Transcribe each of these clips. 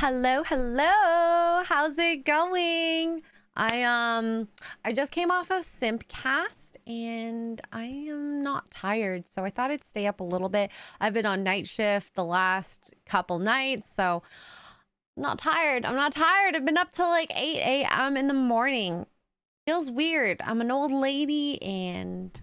Hello. How's it going? I just came off of Simpcast and I am not tired, so I thought I'd stay up a little bit. I've been on night shift the last couple nights, so I'm not tired. I've been up till like 8 a.m. in the morning. Feels weird. I'm an old lady and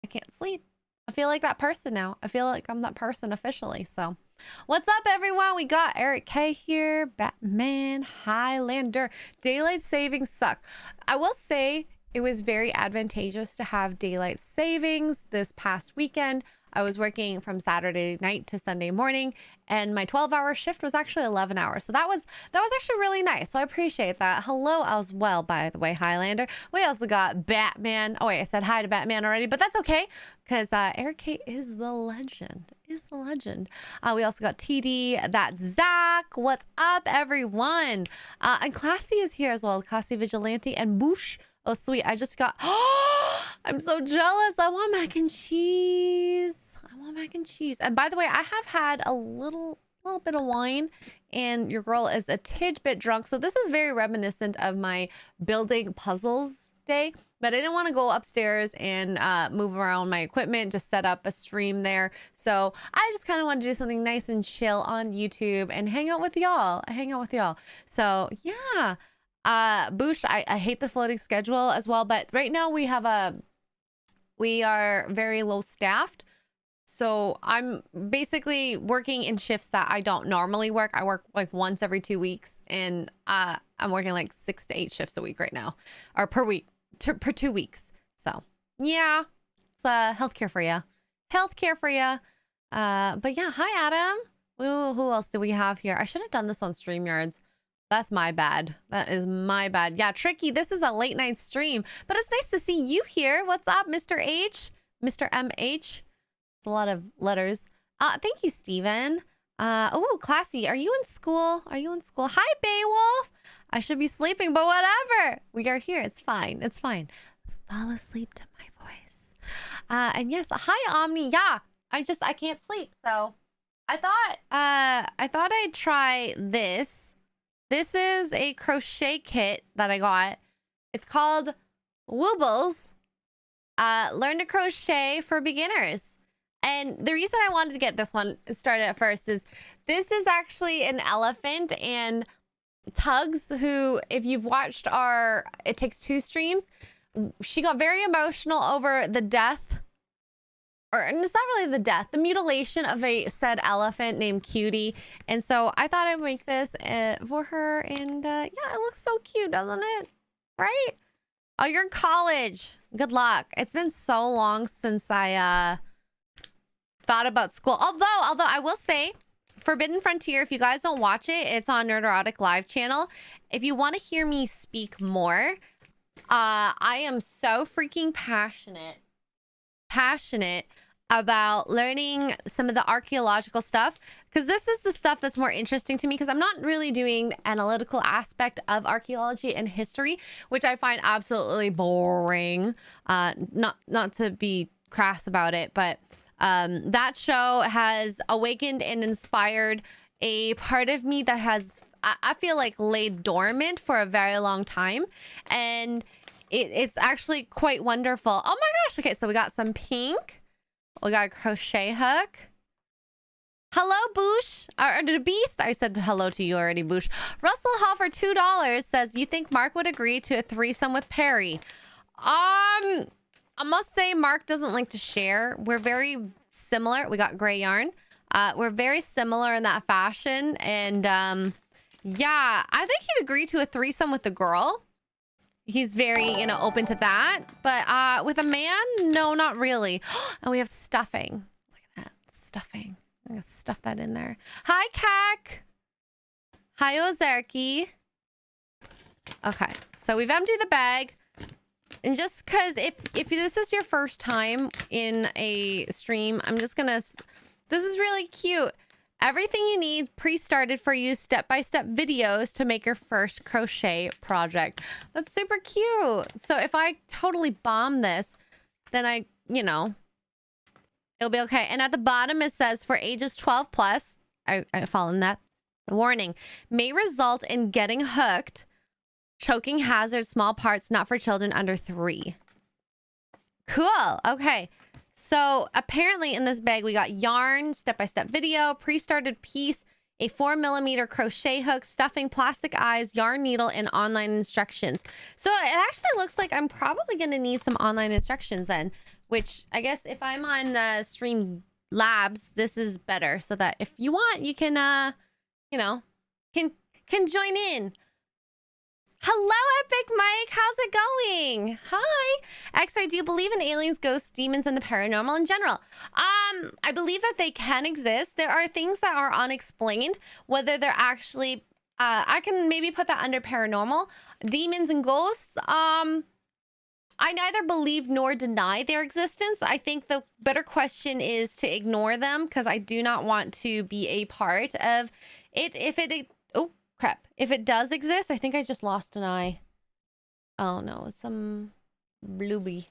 I can't sleep. I feel like that person now. I feel like I'm that person officially. So what's up, everyone? We got Eric K here, Batman, Highlander. Daylight savings suck. I will say it was very advantageous to have daylight savings this past weekend. I was working from Saturday night to Sunday morning, and my 12-hour shift was actually 11 hours. So that was actually really nice. So I appreciate that. Hello as well, by the way, Highlander. We also got Batman. Oh wait, I said hi to Batman already, but that's okay because Eric K is the legend. We also got TD. That's Zach. What's up, everyone? And Classy is here as well. Classy Vigilante and Boosh. Oh, sweet. I just got... I'm so jealous. I want mac and cheese. And by the way, I have had a little bit of wine and your girl is a tidbit drunk. So this is very reminiscent of my building puzzles day. But I didn't want to go upstairs and move around my equipment, just set up a stream there. So I just kind of wanted to do something nice and chill on YouTube and hang out with y'all. So yeah. Boosh, I hate the floating schedule as well, but right now we are very low staffed. So I'm basically working in shifts that I don't normally work. I work like once every 2 weeks, and I'm working like 6 to 8 shifts a week right now, or per week, per 2 weeks. So yeah, it's healthcare for you. But yeah, hi Adam. Ooh, who else do we have here? I should have done this on StreamYards. That's my bad. That is my bad. Yeah, Tricky, this is a late night stream, but it's nice to see you here. What's up, Mr. H? Mr. MH? It's a lot of letters. Thank you, Steven. Oh, Classy, are you in school? Hi, Beowulf. I should be sleeping, but whatever. We are here. It's fine. Fall asleep to my voice. And yes, hi, Omni. Yeah, I can't sleep. So I thought I'd try this. This is a crochet kit that I got. It's called Woobles. Learn to crochet for beginners. And the reason I wanted to get this one started at first is this is actually an elephant, and Tugs, who, if you've watched our It Takes Two streams, she got very emotional over the death, or it's not really the death, the mutilation of a said elephant named Cutie. And so I thought I'd make this for her, and yeah, it looks so cute, doesn't it? Right? Oh, you're in college. Good luck. It's been so long since I thought about school. Although I will say, Forbidden Frontier, if you guys don't watch it, it's on Nerderotic Live channel. If you want to hear me speak more, I am so freaking passionate about learning some of the archaeological stuff, because this is the stuff that's more interesting to me, because I'm not really doing the analytical aspect of archaeology and history, which I find absolutely boring. Not to be crass about it, but that show has awakened and inspired a part of me that has, I feel like, laid dormant for a very long time, and it's actually quite wonderful. Oh my gosh. Okay, so we got some pink. We got a crochet hook. Hello, Boosh. Or the Beast. I said hello to you already, Boosh. Russell Hall for $2 says, you think Mark would agree to a threesome with Perry? I must say Mark doesn't like to share. We're very similar. We got gray yarn. We're very similar in that fashion. And yeah, I think he'd agree to a threesome with a girl. He's very, open to that. But with a man, no, not really. And we have stuffing. Look at that. Stuffing. I'm going to stuff that in there. Hi, Kak. Hi, Ozerki. Okay. So we've emptied the bag. And just because if this is your first time in a stream, I'm just going to... This is really cute. Everything you need pre-started for you, step-by-step videos to make your first crochet project. That's super cute. So if I totally bomb this, then it'll be okay. And at the bottom it says for ages 12 plus. I fall in that. Warning, may result in getting hooked, choking hazard, small parts, not for children under 3. Cool. Okay. So apparently in this bag, we got yarn, step-by-step video, pre-started piece, a 4mm crochet hook, stuffing, plastic eyes, yarn needle, and online instructions. So it actually looks like I'm probably going to need some online instructions then, which I guess if I'm on Stream Labs, this is better so that if you want, you can, you know, can join in. Hello, Epic Mike. How's it going? Hi. Xray, do you believe in aliens, ghosts, demons, and the paranormal in general? I believe that they can exist. There are things that are unexplained, whether they're actually, I can maybe put that under paranormal. Demons and ghosts, I neither believe nor deny their existence. I think the better question is to ignore them because I do not want to be a part of it. Oh, crap. If it does exist, I think I just lost an eye. Oh, no. It's some blueby.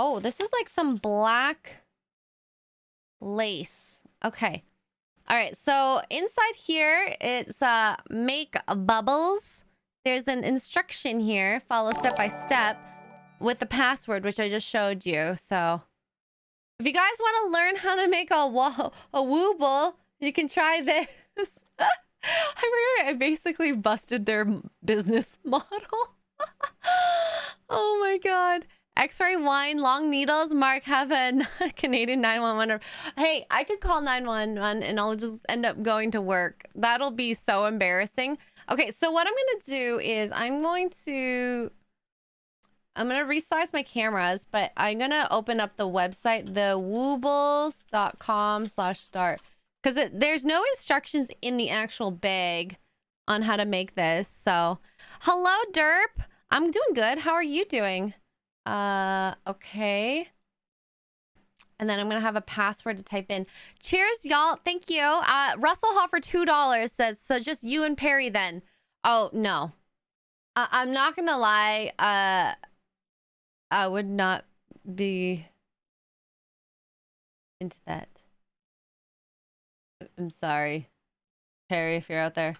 Oh, this is like some black lace. Okay. All right. So inside here, it's make bubbles. There's an instruction here. Follow step by step with the password, which I just showed you. So if you guys want to learn how to make a Wooble, you can try this. I basically busted their business model. Oh my god. Xray wine, long needles. Mark, have a Canadian 911. Hey, I could call 911 and I'll just end up going to work. That'll be so embarrassing. Okay, so what I'm going to do is I'm going to resize my cameras, but I'm going to open up the website, the woobles.com/start. Because there's no instructions in the actual bag on how to make this. So, hello, Derp. I'm doing good. How are you doing? Okay. And then I'm going to have a password to type in. Cheers, y'all. Thank you. Russell Hall for $2 says, so just you and Perry then. Oh, no. I'm not going to lie. I would not be into that. I'm sorry, Perry, if you're out there.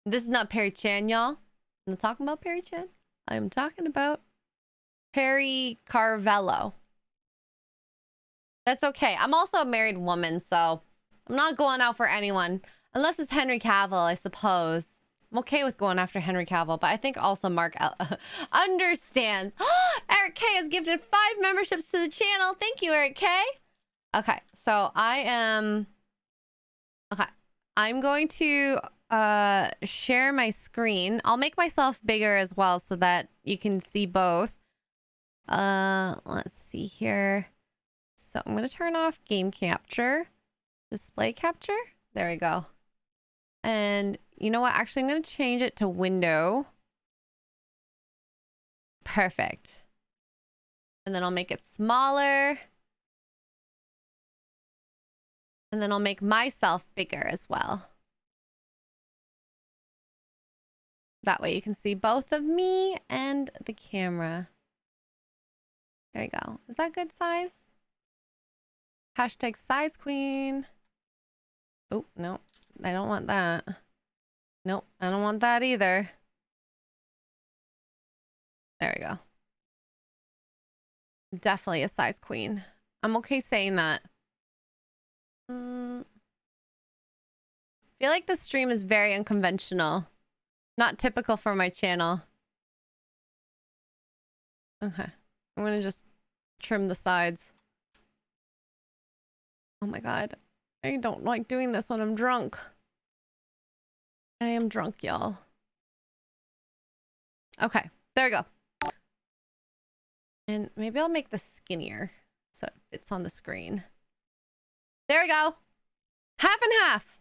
This is not Perry Chan, y'all. I'm not talking about Perry Chan. I'm talking about Perry Carvello. That's okay. I'm also a married woman, so I'm not going out for anyone. Unless it's Henry Cavill, I suppose. I'm okay with going after Henry Cavill, but I think also Mark understands. Eric K has gifted 5 memberships to the channel. Thank you, Eric K. Okay, so I'm going to share my screen. I'll make myself bigger as well so that you can see both. Let's see here. So I'm going to turn off game capture, display capture. There we go. And you know what? Actually, I'm going to change it to window. Perfect. And then I'll make it smaller. And then I'll make myself bigger as well. That way you can see both of me and the camera. There you go. Is that good size? Hashtag size queen. Oh, no. I don't want that. Nope, I don't want that either. There we go. Definitely a size queen. I'm okay saying that. I feel like the stream is very unconventional. Not typical for my channel. Okay. I'm gonna just trim the sides. Oh my god. I don't like doing this when I'm drunk. I am drunk, y'all. Okay. There we go. And maybe I'll make this skinnier so it fits on the screen. There we go. Half and half.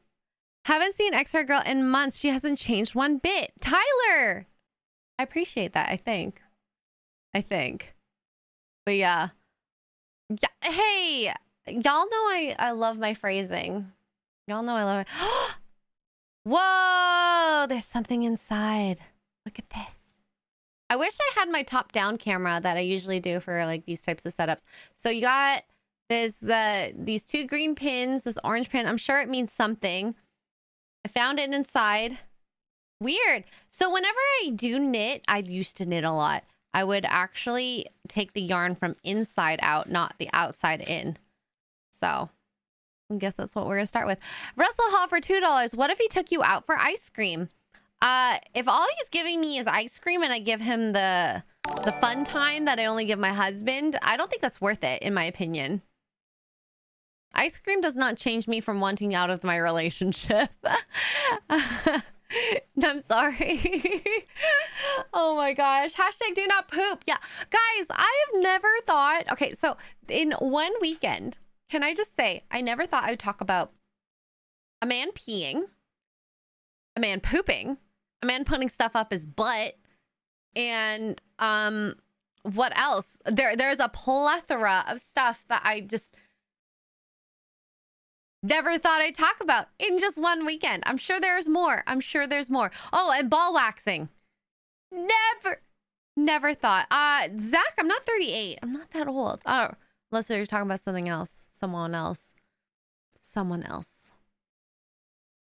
Haven't seen Xray Girl in months. She hasn't changed one bit. Tyler! I appreciate that, I think. But yeah. Hey! Y'all know I love my phrasing. Y'all know I love it. Whoa! There's something inside. Look at this. I wish I had my top-down camera that I usually do for like these types of setups. So you got this these 2 green pins, this orange pin. I'm sure it means something. I found it inside. Weird. So whenever I do knit, I used to knit a lot. I would actually take the yarn from inside out, not the outside in. So I guess that's what we're gonna start with. Russell Hall for $2. What if he took you out for ice cream? If all he's giving me is ice cream and I give him the fun time that I only give my husband, I don't think that's worth it, in my opinion. Ice cream does not change me from wanting out of my relationship. I'm sorry. Oh my gosh. Hashtag do not poop. Yeah. Guys, I have never thought... Okay, so in one weekend, can I just say, I never thought I would talk about a man peeing, a man pooping, a man putting stuff up his butt, and what else? There's a plethora of stuff that I just never thought I'd talk about in just one weekend. I'm sure there's more. I'm sure there's more. Oh, and ball waxing. Never thought. Zach, I'm not 38. I'm not that old. Oh, unless you're talking about something else. Someone else.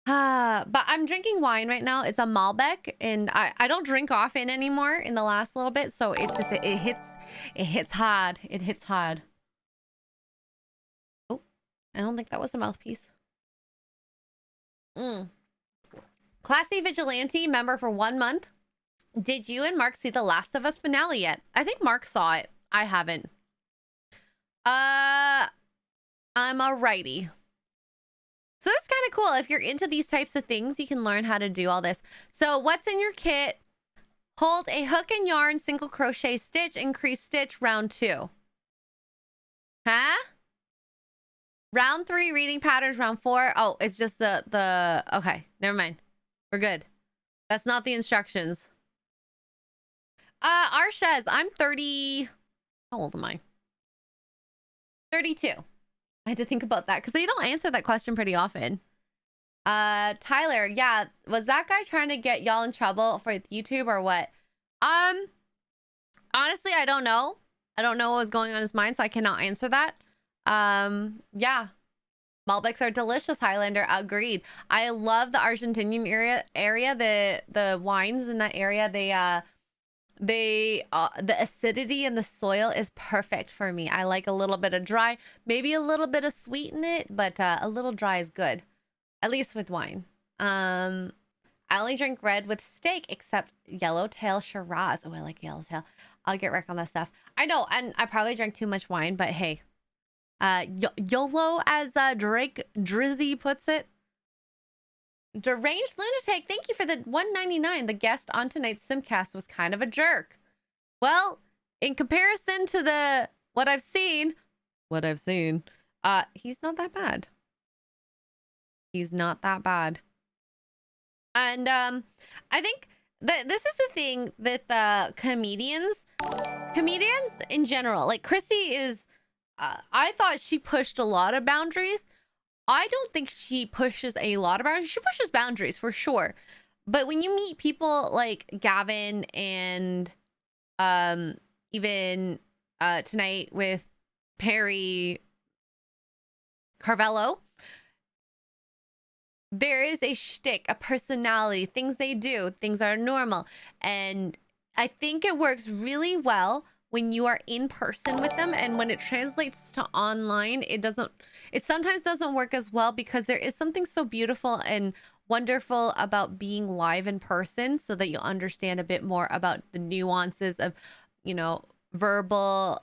But I'm drinking wine right now. It's a Malbec, and I don't drink often anymore in the last little bit, so it hits hard. It hits hard. Oh, I don't think that was the mouthpiece. Classy Vigilante member for 1 month. Did you and Mark see the Last of Us finale yet? I think Mark saw it. I haven't. I'm alrighty. So this is kind of cool. If you're into these types of things, you can learn how to do all this. So what's in your kit? Hold a hook and yarn, single crochet stitch, increase stitch, round 2. Huh? Round 3, reading patterns, round 4. Oh, it's just the okay, never mind. We're good. That's not the instructions. Arshez, I'm 30. How old am I? 32. I had to think about that because they don't answer that question pretty often. Tyler, yeah, was that guy trying to get y'all in trouble for YouTube or what? Honestly, I don't know. I don't know what was going on in his mind, so I cannot answer that. Yeah. Malbecs are delicious, Highlander. Agreed. I love the Argentinian area. The wines in that area, the acidity in the soil is perfect for me. I like a little bit of dry, maybe a little bit of sweet in it, but a little dry is good, at least with wine. I only drink red with steak except yellowtail Shiraz. Oh, I like yellowtail. I'll get wrecked on that stuff. I know, and I probably drank too much wine, but hey, YOLO, as Drake Drizzy puts it. Deranged Lunatic, thank you for the $1.99. The guest on tonight's Simcast was kind of a jerk. Well, in comparison to what I've seen, he's not that bad. He's not that bad. And I think that this is the thing with comedians in general. Like Chrissy is, I thought she pushed a lot of boundaries. I don't think she pushes a lot of boundaries. She pushes boundaries for sure. But when you meet people like Gavin and even tonight with Perry Carvello, there is a shtick, a personality, things they do, things are normal. And I think it works really well when you are in person with them, and when it translates to online, it sometimes doesn't work as well, because there is something so beautiful and wonderful about being live in person, so that you'll understand a bit more about the nuances of, you know, verbal,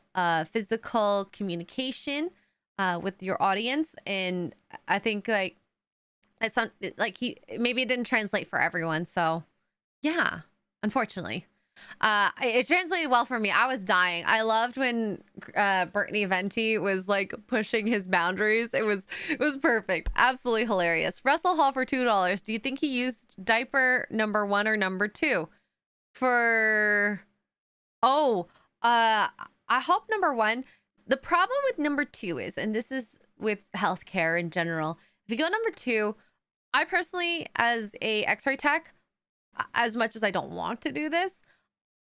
physical communication with your audience. And I think like maybe it didn't translate for everyone, so yeah, unfortunately. It translated well for me. I was dying. I loved when Brittany Venti was like pushing his boundaries. It was perfect. Absolutely hilarious. Russell Hall for $2. Do you think he used diaper number 1 or number 2? I hope number 1. The problem with number 2 is, and this is with healthcare in general, if you go number 2, I personally, as a Xray tech, as much as I don't want to do this,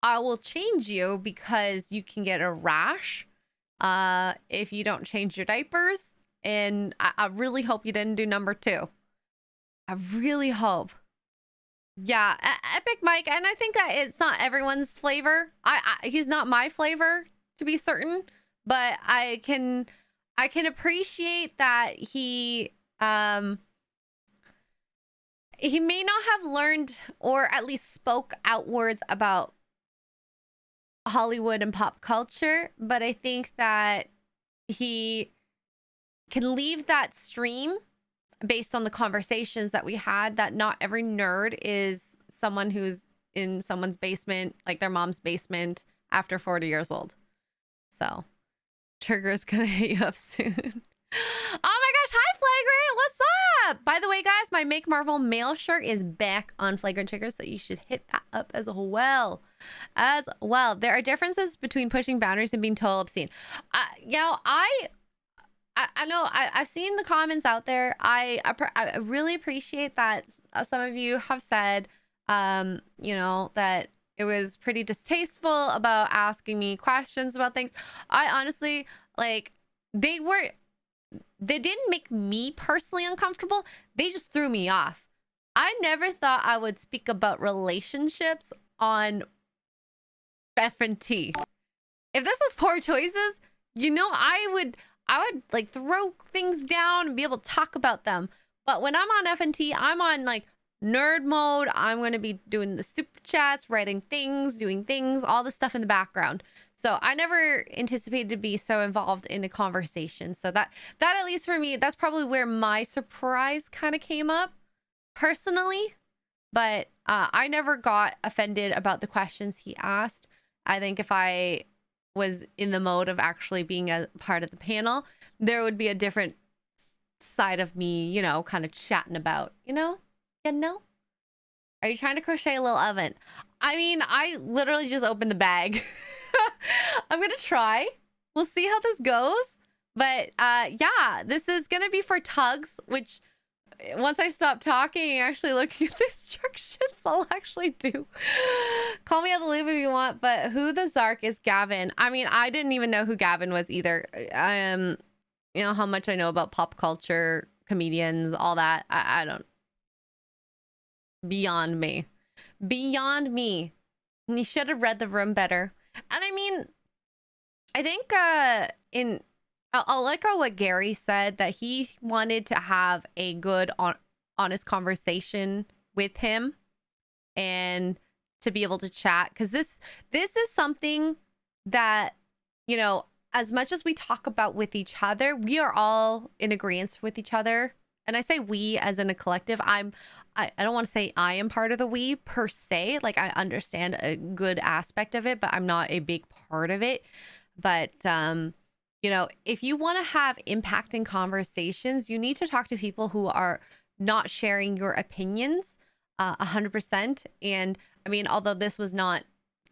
I will change you, because you can get a rash if you don't change your diapers. And I really hope you didn't do number 2. I really hope. Yeah, Epic Mike, and I think that it's not everyone's flavor. He's not my flavor, to be certain, but I can appreciate that he may not have learned or at least spoke outwards about Hollywood and pop culture, but I think that he can leave that stream based on the conversations that we had, that not every nerd is someone who's in someone's basement, like their mom's basement, after 40 years old. So Trigger's gonna hit you up soon. Oh my gosh, hi Flagrant, what's up? By the way, guys, my Make Marvel mail shirt is back on Flagrant Triggers, so you should hit that up as well. There are differences between pushing boundaries and being total obscene. You know, I know I've seen the comments out there. I really appreciate that some of you have said, you know, that it was pretty distasteful about asking me questions about things. I honestly, like, they didn't make me personally uncomfortable. They just threw me off. I never thought I would speak about relationships on FNT. If this was Poor Choices, you know, I would like throw things down and be able to talk about them. But when I'm on FNT, I'm on like nerd mode. I'm going to be doing the super chats, writing things, doing things, all the stuff in the background. So I never anticipated to be so involved in a conversation. So that at least for me, that's probably where my surprise kind of came up personally. But I never got offended about the questions he asked. I think if I was in the mode of actually being a part of the panel, there would be a different side of me, you know, kind of chatting about, you know? Are you trying to crochet a little oven? I mean, I literally just opened the bag. I'm gonna try. We'll see how this goes. But yeah, this is gonna be for tugs, which once I stop talking and actually looking at the instructions, I'll actually do. Call me out of the loop if you want, but who the Zark is Gavin? I mean, I didn't even know who Gavin was either. You know how much I know about pop culture, comedians, all that. I don't. Beyond me. Beyond me. And you should have read the room better. And I mean, I think I'll like what Gary said, that he wanted to have a good, honest conversation with him and to be able to chat. Because this is something that, you know, as much as we talk about with each other, we are all in agreement with each other. And I say we as in a collective. I don't want to say I am part of the we per se. Like, I understand a good aspect of it, but I'm not a big part of it. But you know, if you want to have impacting conversations, you need to talk to people who are not sharing your opinions 100%. And I mean, although this was not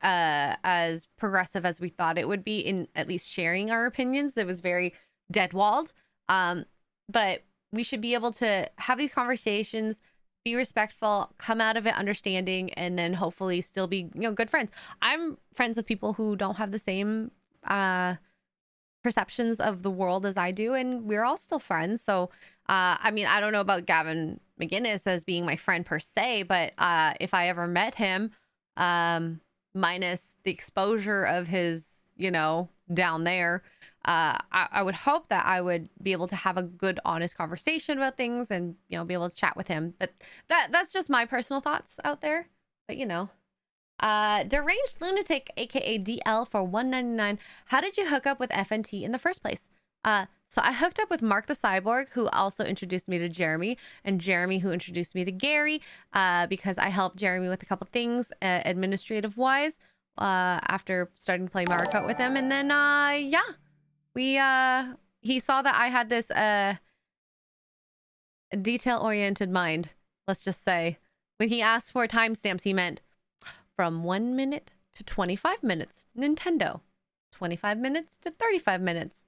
as progressive as we thought it would be in at least sharing our opinions, it was very dead-walled. But we should be able to have these conversations, be respectful, come out of it understanding, and then hopefully still be, you know, good friends. I'm friends with people who don't have the same perceptions of the world as I do, and we're all still friends. So I mean, I don't know about Gavin McGinnis as being my friend per se, but if I ever met him, minus the exposure of his, you know, down there, I would hope that I would be able to have a good, honest conversation about things and, you know, be able to chat with him. But that's just my personal thoughts out there. But, you know, Deranged Lunatic, aka DL, for $1.99. How did you hook up with FNT in the first place? So I hooked up with Mark the Cyborg, who also introduced me to Jeremy, and Jeremy who introduced me to Gary, because I helped Jeremy with a couple things administrative wise after starting to play Mario Kart with him. And then yeah, he saw that I had this detail oriented mind, let's just say. When he asked for timestamps, he meant from 1 minute to 25 minutes Nintendo, 25 minutes to 35 minutes,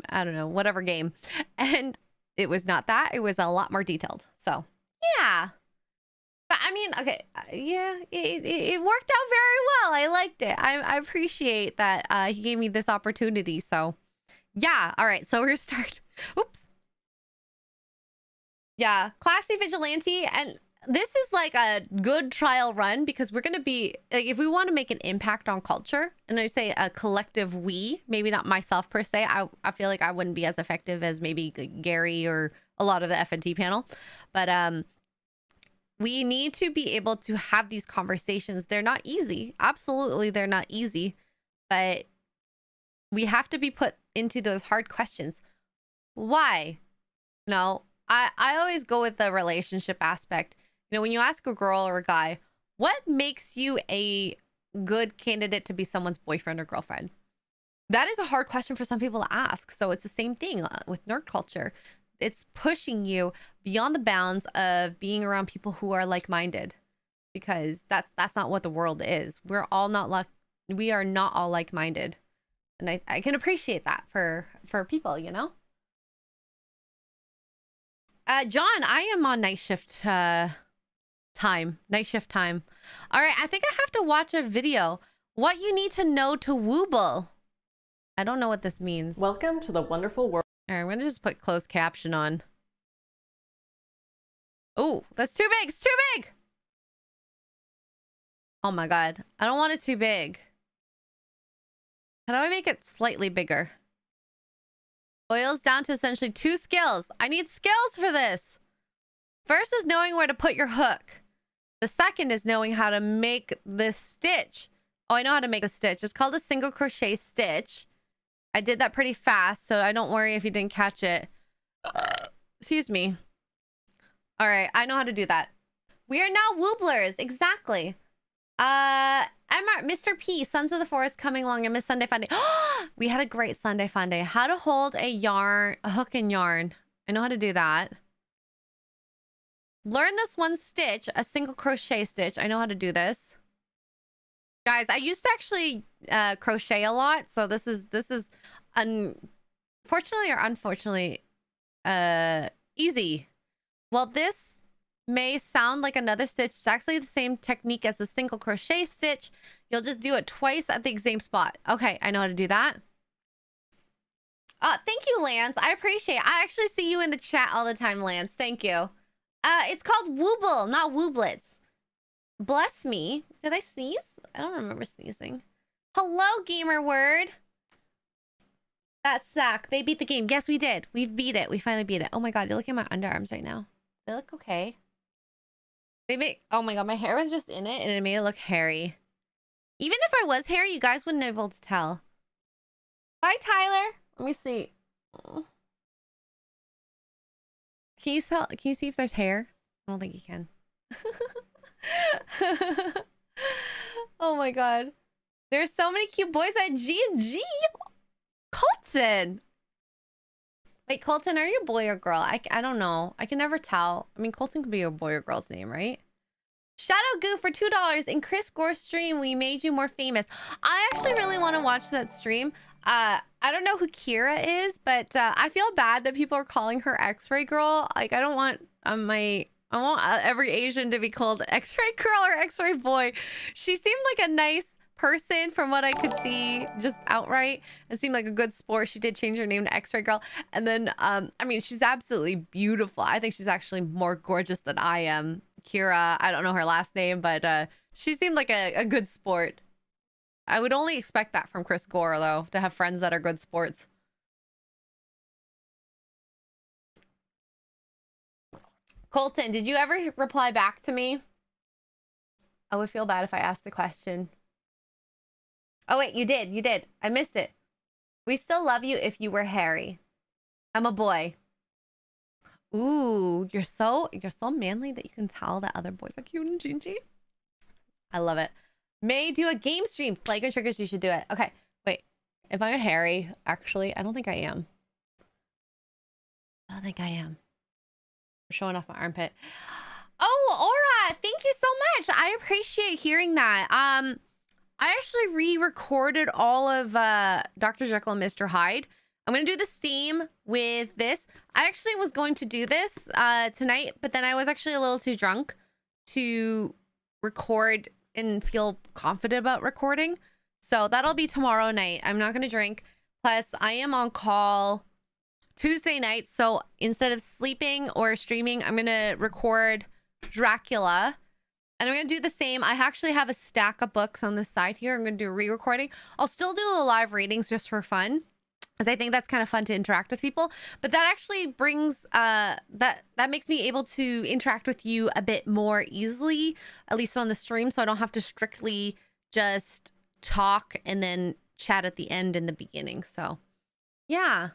I don't know, whatever game. And it was not that. It was a lot more detailed. So yeah, but I mean, okay, yeah, it worked out very well. I liked it. I appreciate that he gave me this opportunity. So yeah, all right, so we're gonna start. Oops. Yeah, classy vigilante. And this is like a good trial run because we're going to be like, if we want to make an impact on culture, and I say a collective we, maybe not myself per se, I feel like I wouldn't be as effective as maybe Gary or a lot of the FNT panel, but we need to be able to have these conversations. They're not easy. Absolutely, they're not easy, but we have to be put into those hard questions. Why? No, I always go with the relationship aspect. You know, when you ask a girl or a guy, what makes you a good candidate to be someone's boyfriend or girlfriend? That is a hard question for some people to ask. So it's the same thing with nerd culture. It's pushing you beyond the bounds of being around people who are like-minded, because that's not what the world is. We are not all like-minded. And I can appreciate that for people, you know? John, I am on night shift time. Night shift time. All right, I think I have to watch a video. What you need to know to Wooble. I don't know what this means. Welcome to the wonderful world. All right, I'm going to just put closed caption on. Oh, that's too big. It's too big. Oh my God. I don't want it too big. How do I make it slightly bigger? Boils down to essentially 2 skills. I need skills for this. First is knowing where to put your hook. The second is knowing how to make this stitch. Oh, I know how to make a stitch. It's called a single crochet stitch. I did that pretty fast, so I don't worry if you didn't catch it. Excuse me. All right, I know how to do that. We are now Wooblers. Exactly. Mr. P, Sons of the Forest coming along. I miss Sunday Fun Day. We had a great Sunday Fun Day. How to hold a hook and yarn. I know how to do that. Learn this one stitch, a single crochet stitch. I know how to do this. Guys, I used to actually crochet a lot, so this is unfortunately or unfortunately easy. Well, this may sound like another stitch. It's actually the same technique as the single crochet stitch. You'll just do it twice at the same spot. Okay, I know how to do that. Thank you, Lance. I appreciate it. I actually see you in the chat all the time, Lance. Thank you. It's called Wooble, not Wooblets. Bless me. Did I sneeze? I don't remember sneezing. Hello, Gamer Word. That sucked. They beat the game. Yes, we did. We've beat it. We finally beat it. Oh my God, you're looking at my underarms right now. They look okay. Oh my God, my hair was just in it and it made it look hairy. Even if I was hairy, you guys wouldn't be able to tell. Bye, Tyler. Let me see. Can you see if there's hair? I don't think you can. Oh my God. There's so many cute boys at G&G. Colton. Wait, Colton, are you a boy or girl? I don't know. I can never tell. I mean, Colton could be a boy or girl's name, right? Shadow Goo for $2. In Chris Gore's stream, we made you more famous. I actually really want to watch that stream. I don't know who Kira is, but I feel bad that people are calling her Xray Girl. Like, I don't want I want every Asian to be called Xray Girl or Xray Boy. She seemed like a nice person from what I could see just outright. It seemed like a good sport. She did change her name to Xray Girl. And then, I mean, she's absolutely beautiful. I think she's actually more gorgeous than I am. Kira, I don't know her last name, but she seemed like a good sport. I would only expect that from Chris Gore, though, to have friends that are good sports. Colton, did you ever reply back to me? I would feel bad if I asked the question. Oh, wait, you did. You did. I missed it. We still love you if you were hairy. I'm a boy. Ooh, you're so manly that you can tell that other boys are cute and gingy. I love it. May do a game stream. Flagrant triggers, you should do it. Okay, wait. If I'm hairy, actually, I don't think I am. I don't think I am. I'm showing off my armpit. Oh, Aura, thank you so much. I appreciate hearing that. I actually re-recorded all of Dr. Jekyll and Mr. Hyde. I'm going to do the same with this. I actually was going to do this tonight, but then I was actually a little too drunk to record and feel confident about recording. So that'll be tomorrow night. I'm not going to drink. Plus, I am on call Tuesday night. So instead of sleeping or streaming, I'm going to record Dracula. And I'm going to do the same. I actually have a stack of books on the side here. I'm going to do a re-recording. I'll still do the live readings just for fun, because I think that's kind of fun to interact with people. But that actually brings, that makes me able to interact with you a bit more easily, at least on the stream. So I don't have to strictly just talk and then chat at the end and the beginning. So yeah.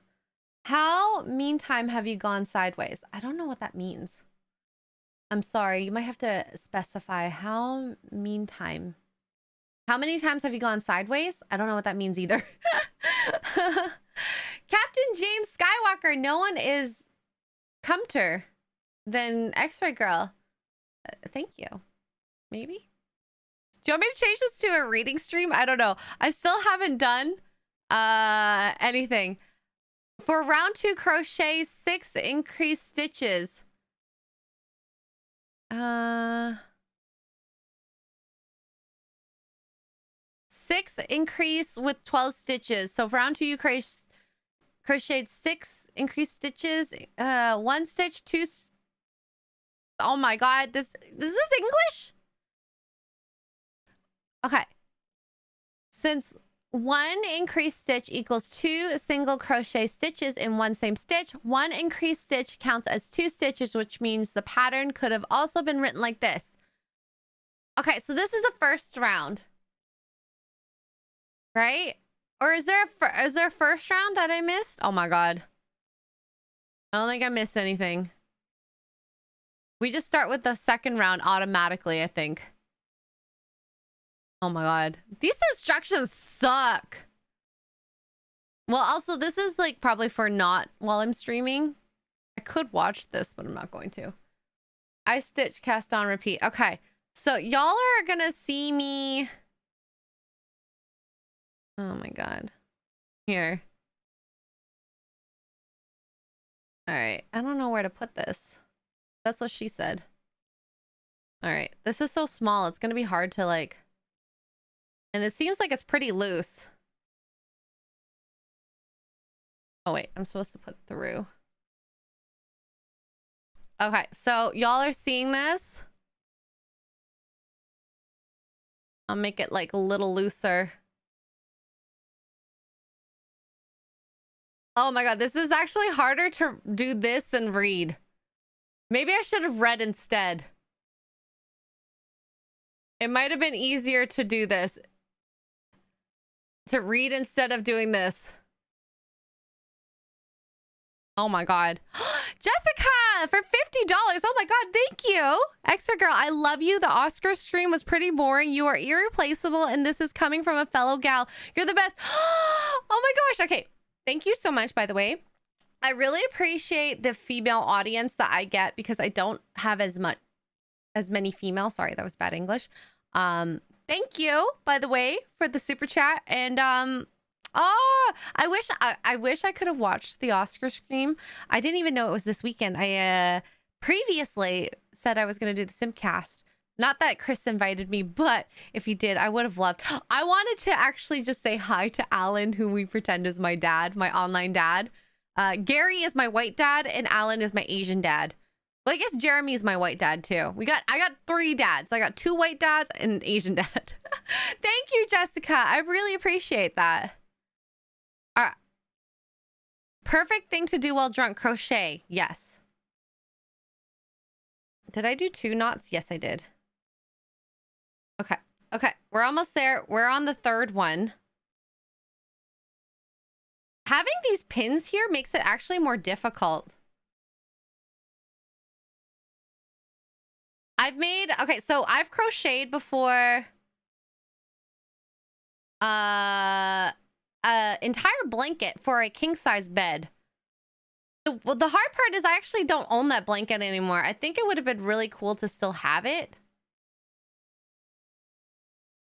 How meantime have you gone sideways? I don't know what that means. I'm sorry, you might have to specify how meantime. How many times have you gone sideways? I don't know what that means either. Captain James Skywalker, no one is cumter than Xray Girl. Thank you. Maybe? Do you want me to change this to a reading stream? I don't know. I still haven't done anything. For round 2 crochet, 6 increased stitches. 6 increase with 12 stitches. So for round 2 you crocheted 6 increased stitches, 1 stitch, 2 oh my god, this is English? Okay. Since 1 increased stitch equals 2 single crochet stitches in one same stitch, 1 increased stitch counts as 2 stitches, which means the pattern could have also been written like this. Okay, so this is the first round, right? Or is there a first round that I missed? Oh my god, I don't think I missed anything. We just start with the second round automatically, I think. Oh my god, these instructions suck. Well, also this is like probably for not while I'm streaming. I could watch this, but I'm not going to. I stitch, cast on, repeat. Okay, so y'all are gonna see me. Oh my god. Here. All right, I don't know where to put this. That's what she said. All right, this is so small, it's gonna be hard to like. And it seems like it's pretty loose. Oh wait, I'm supposed to put through. Okay, so y'all are seeing this. I'll make it like a little looser. Oh my god, this is actually harder to do this than read. Maybe I should have read instead. It might have been easier to do this. To read instead of doing this. Oh my god. Jessica for $50. Oh my god, thank you. Xray Girl, I love you. The Oscar stream was pretty boring. You are irreplaceable, and this is coming from a fellow gal. You're the best. Oh my gosh. Okay. Thank you so much, by the way. I really appreciate the female audience that I get because I don't have as many female. Sorry, that was bad English. Thank you, by the way, for the super chat. And oh, I wish I could have watched the Oscar stream. I didn't even know it was this weekend. I previously said I was going to do the Simcast. Not that Chris invited me, but if he did, I would have loved. I wanted to actually just say hi to Alan, who we pretend is my dad, my online dad. Gary is my white dad, and Alan is my Asian dad. Well, I guess Jeremy is my white dad too. I got 3 dads. I got 2 white dads and an Asian dad. Thank you, Jessica. I really appreciate that. All right. Perfect thing to do while drunk. Crochet. Yes. Did I do 2 knots? Yes, I did. Okay. Okay. We're almost there. We're on the 3rd one. Having these pins here makes it actually more difficult. Okay, so I've crocheted before entire blanket for a king size bed. The hard part is I actually don't own that blanket anymore. I think it would have been really cool to still have it.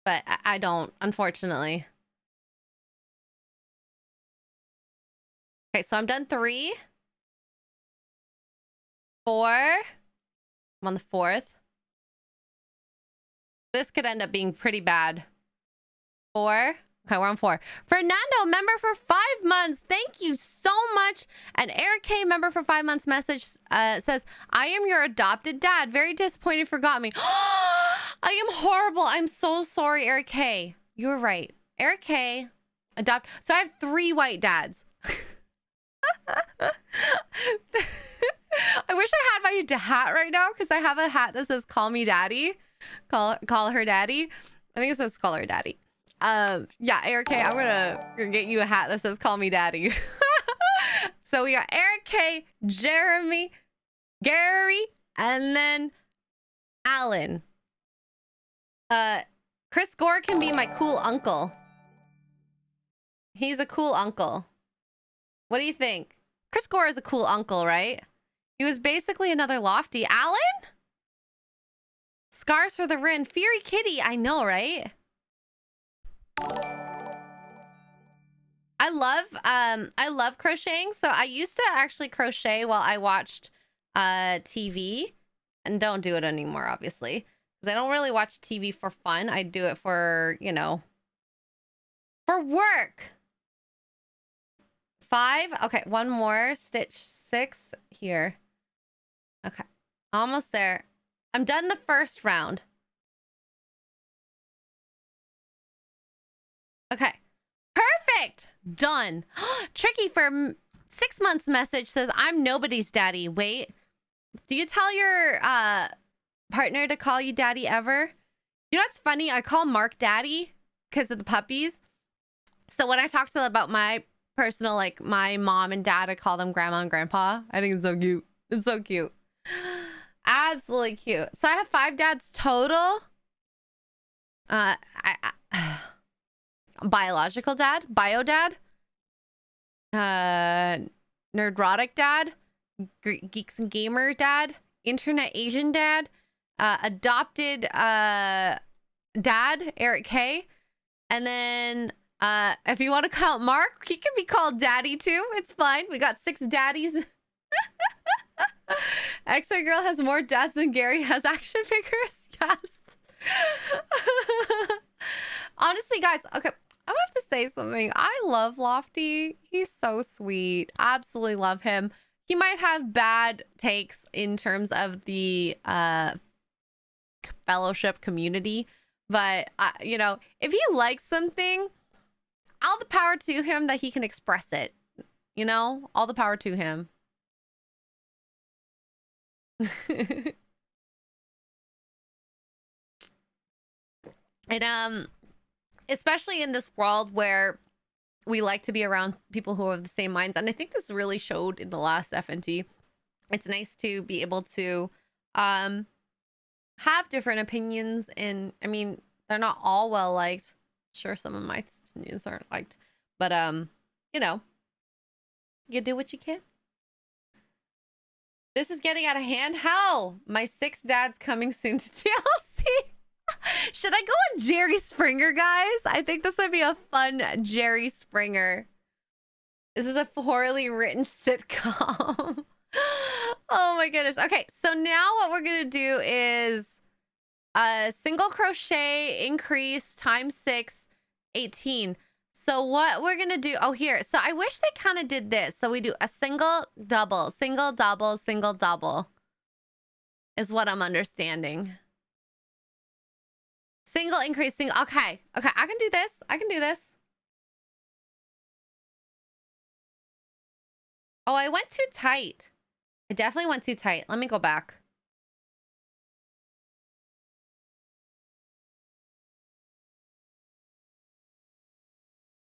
But I don't, unfortunately. Okay, so I'm done 3. 4. I'm on the 4th. This could end up being pretty bad. 4. Okay, we're on 4. Fernando, member for 5 months. Thank you so much. And Eric K, member for 5 months, message says, I am your adopted dad. Very disappointed, forgot me. I am horrible. I'm so sorry, Eric K. You're right. Eric K, adopt. So I have 3 white dads. I wish I had my hat right now because I have a hat that says call me daddy. Call her daddy. I think it says call her daddy. Yeah, Eric K, I'm gonna get you a hat that says call me daddy. So we got Eric K, Jeremy, Gary, and then Alan. Chris Gore can be my cool uncle. He's a cool uncle. What do you think? Chris Gore is a cool uncle, right? He was basically another Lofty. Alan? Scars for the Rin. Fury Kitty. I know, right? I love crocheting. So I used to actually crochet while I watched TV. And don't do it anymore, obviously. Because I don't really watch TV for fun. I do it for, you know, for work. 5. Okay, one more. Stitch 6 here. Okay, almost there. I'm done the first round. Okay, perfect. Done. Tricky for 6 months message says, I'm nobody's daddy. Wait, do you tell your partner to call you daddy ever? You know what's funny? I call Mark daddy because of the puppies. So when I talk to them about my personal, like my mom and dad, I call them grandma and grandpa. I think it's so cute. It's so cute. Absolutely cute. So I have 5 dads total. Biological dad, bio dad, nerdrotic dad, geeks and gamer dad, internet Asian dad, adopted dad, Eric K, and then if you want to count Mark, he can be called daddy too. It's fine. We got 6 daddies. Xray Girl has more dads than Gary has action figures. Yes. Honestly, guys, okay, I have to say something. I love Lofty. He's so sweet. Absolutely love him. He might have bad takes in terms of the fellowship community, but you know, if he likes something, all the power to him that he can express it. You know, all the power to him. And especially in this world where we like to be around people who have the same minds, and I think this really showed in the last FNT. It's nice to be able to have different opinions, and I mean, they're not all well liked. Sure, some of my opinions aren't liked, but you know, you do what you can. This is getting out of hand. How? My 6 dads coming soon to TLC. Should I go on Jerry Springer, guys? I think this would be a fun Jerry Springer. This is a poorly written sitcom. Oh my goodness. Okay, so now what we're gonna do is single crochet increase times 6, 18. So what we're gonna do, oh here, so I wish they kind of did this. So we do a single double, single double, single double is what I'm understanding. Single increase, single, okay, I can do this, I can do this. Oh, I went too tight. I definitely went too tight. Let me go back.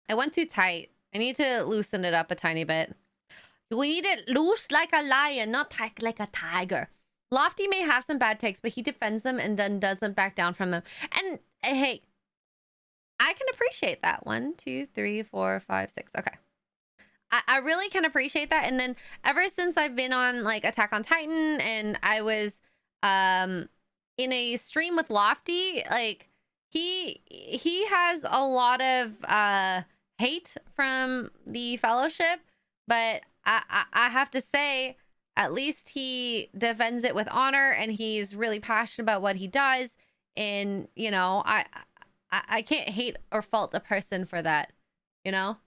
I went too tight. I need to loosen it up a tiny bit. We need it loose like a lion, not tight like a tiger. Lofty may have some bad takes, but he defends them and then doesn't back down from them. And hey, I can appreciate that. 1, 2, 3, 4, 5, 6. Okay. I really can appreciate that. And then ever since I've been on like Attack on Titan and I was in a stream with Lofty, like he has a lot of hate from the fellowship, but I have to say, at least he defends it with honor and he's really passionate about what he does. And you know, I I can't hate or fault a person for that, you know?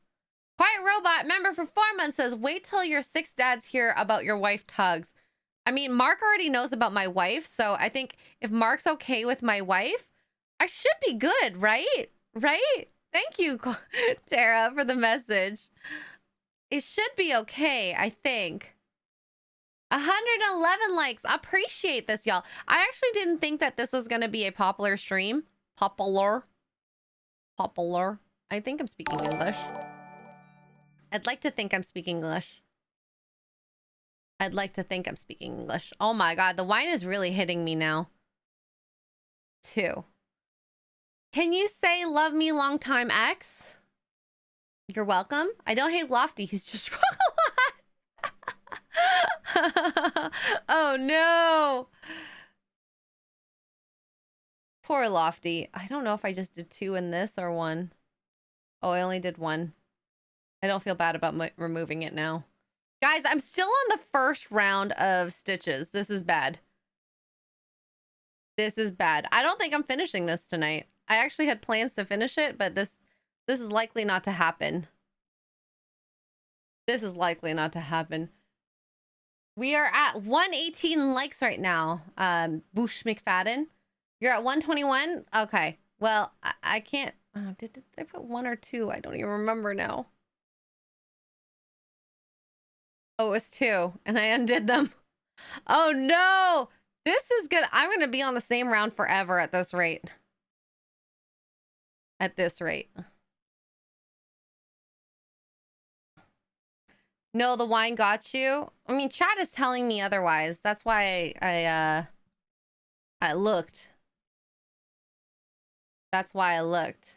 Quiet Robot member for 4 months says, wait till your 6 dads hear about your wife tugs. I mean, Mark already knows about my wife, so I think if Mark's okay with my wife, I should be good, right? Right? Thank you, Tara, for the message. It should be okay, I think. 111 likes. Appreciate this, y'all. I actually didn't think that this was going to be a popular stream. Popular. I think I'm speaking English. I'd like to think I'm speaking English. Oh my god, the wine is really hitting me now. 2. Can you say love me long time ex? You're welcome. I don't hate Lofty, he's just wrong a lot. Oh no. Poor Lofty. I don't know if I just did 2 in this or 1. Oh, I only did 1. I don't feel bad about removing it now. Guys, I'm still on the first round of stitches. This is bad. This is bad. I don't think I'm finishing this tonight. I actually had plans to finish it, but this is likely not to happen. This is likely not to happen. We are at 118 likes right now. Boosh McFadden. You're at 121? Okay. Well, I can't... did I put 1 or 2? I don't even remember now. Oh, it was 2, and I undid them. Oh no! This is good. I'm going to be on the same round forever at this rate. At this rate. No, the wine got you. I mean, chat is telling me otherwise. That's why I looked. That's why I looked.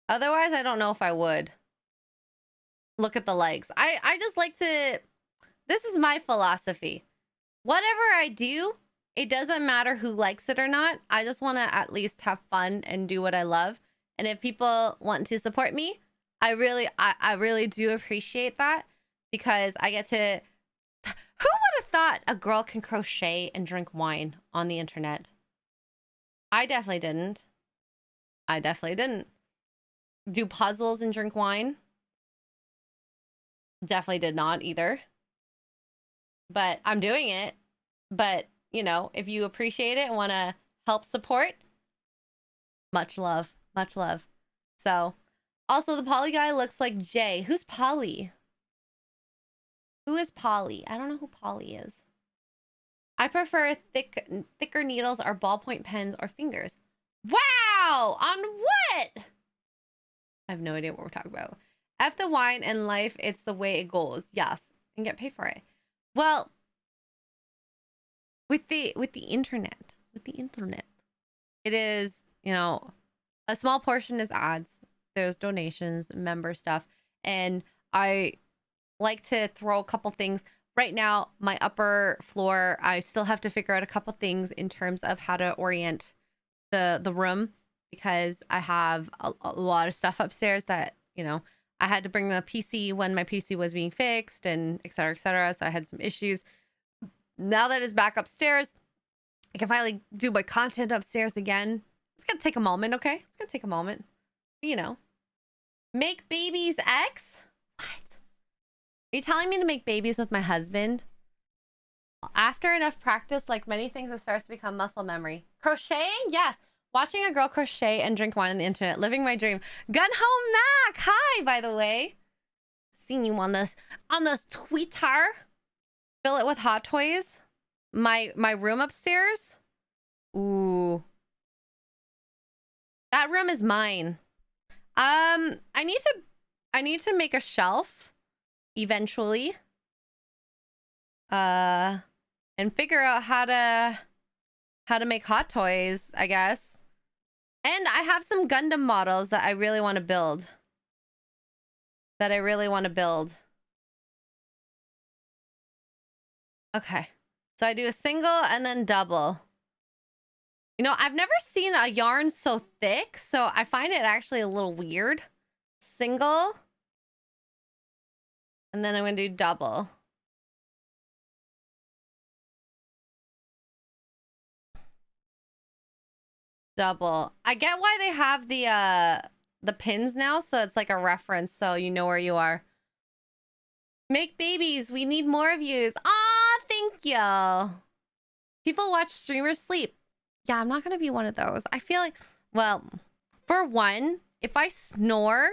Otherwise, I don't know if I would. Look at the likes. I just like to... This is my philosophy. Whatever I do, it doesn't matter who likes it or not. I just want to at least have fun and do what I love. And if people want to support me, I really do appreciate that, because I get to... Who would have thought a girl can crochet and drink wine on the internet? I definitely didn't. Do puzzles and drink wine? Definitely did not either. But I'm doing it. But, you know, if you appreciate it and want to help support, much love. Much love. So, also the Polly guy looks like Jay. Who's Polly? Who is Polly? I don't know who Polly is. I prefer thicker needles or ballpoint pens or fingers. Wow! On what? I have no idea what we're talking about. F the wine and life, it's the way it goes. Yes, and get paid for it. Well, with the internet, it is, you know, a small portion is ads. There's donations, member stuff, and I like to throw a couple things. Right now, my upper floor, I still have to figure out a couple things in terms of how to orient the room, because I have a lot of stuff upstairs that, you know, I had to bring the PC when my PC was being fixed, and et cetera, et cetera. So I had some issues. Now that it's back upstairs, I can finally do my content upstairs again. It's gonna take a moment, okay? It's gonna take a moment. You know. Make babies X? What? Are you telling me to make babies with my husband? After enough practice, like many things, it starts to become muscle memory. Crocheting? Yes. Watching a girl crochet and drink wine on the internet. Living my dream. Gun Home Mac! Hi, by the way. Seeing you on this Twitter. Fill it with Hot Toys. My room upstairs. Ooh. That room is mine. I need to make a shelf eventually. And figure out how to make Hot Toys, I guess. And I have some Gundam models that I really want to build. Okay. So I do a single and then double. You know, I've never seen a yarn so thick, so I find it actually a little weird. Single. And then I'm going to do double. Double. I get why they have the pins now, so it's like a reference, so you know where you are. Make babies. We need more views. Ah, thank you. People watch streamers sleep. Yeah, I'm not gonna be one of those. I feel like, well, for one, if I snore,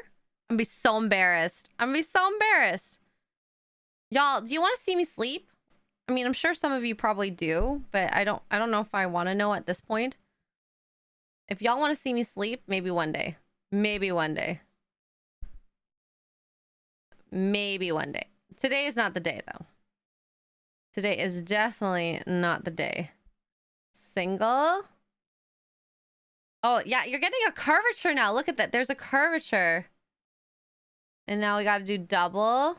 I'm gonna be so embarrassed. I'm gonna be so embarrassed. Y'all, do you want to see me sleep? I mean, I'm sure some of you probably do, but I don't know if I want to know at this point. If y'all want to see me sleep, maybe one day. Maybe one day. Maybe one day. Today is not the day, though. Today is definitely not the day. Single. Oh, yeah, you're getting a curvature now. Look at that. There's a curvature. And now we got to do double.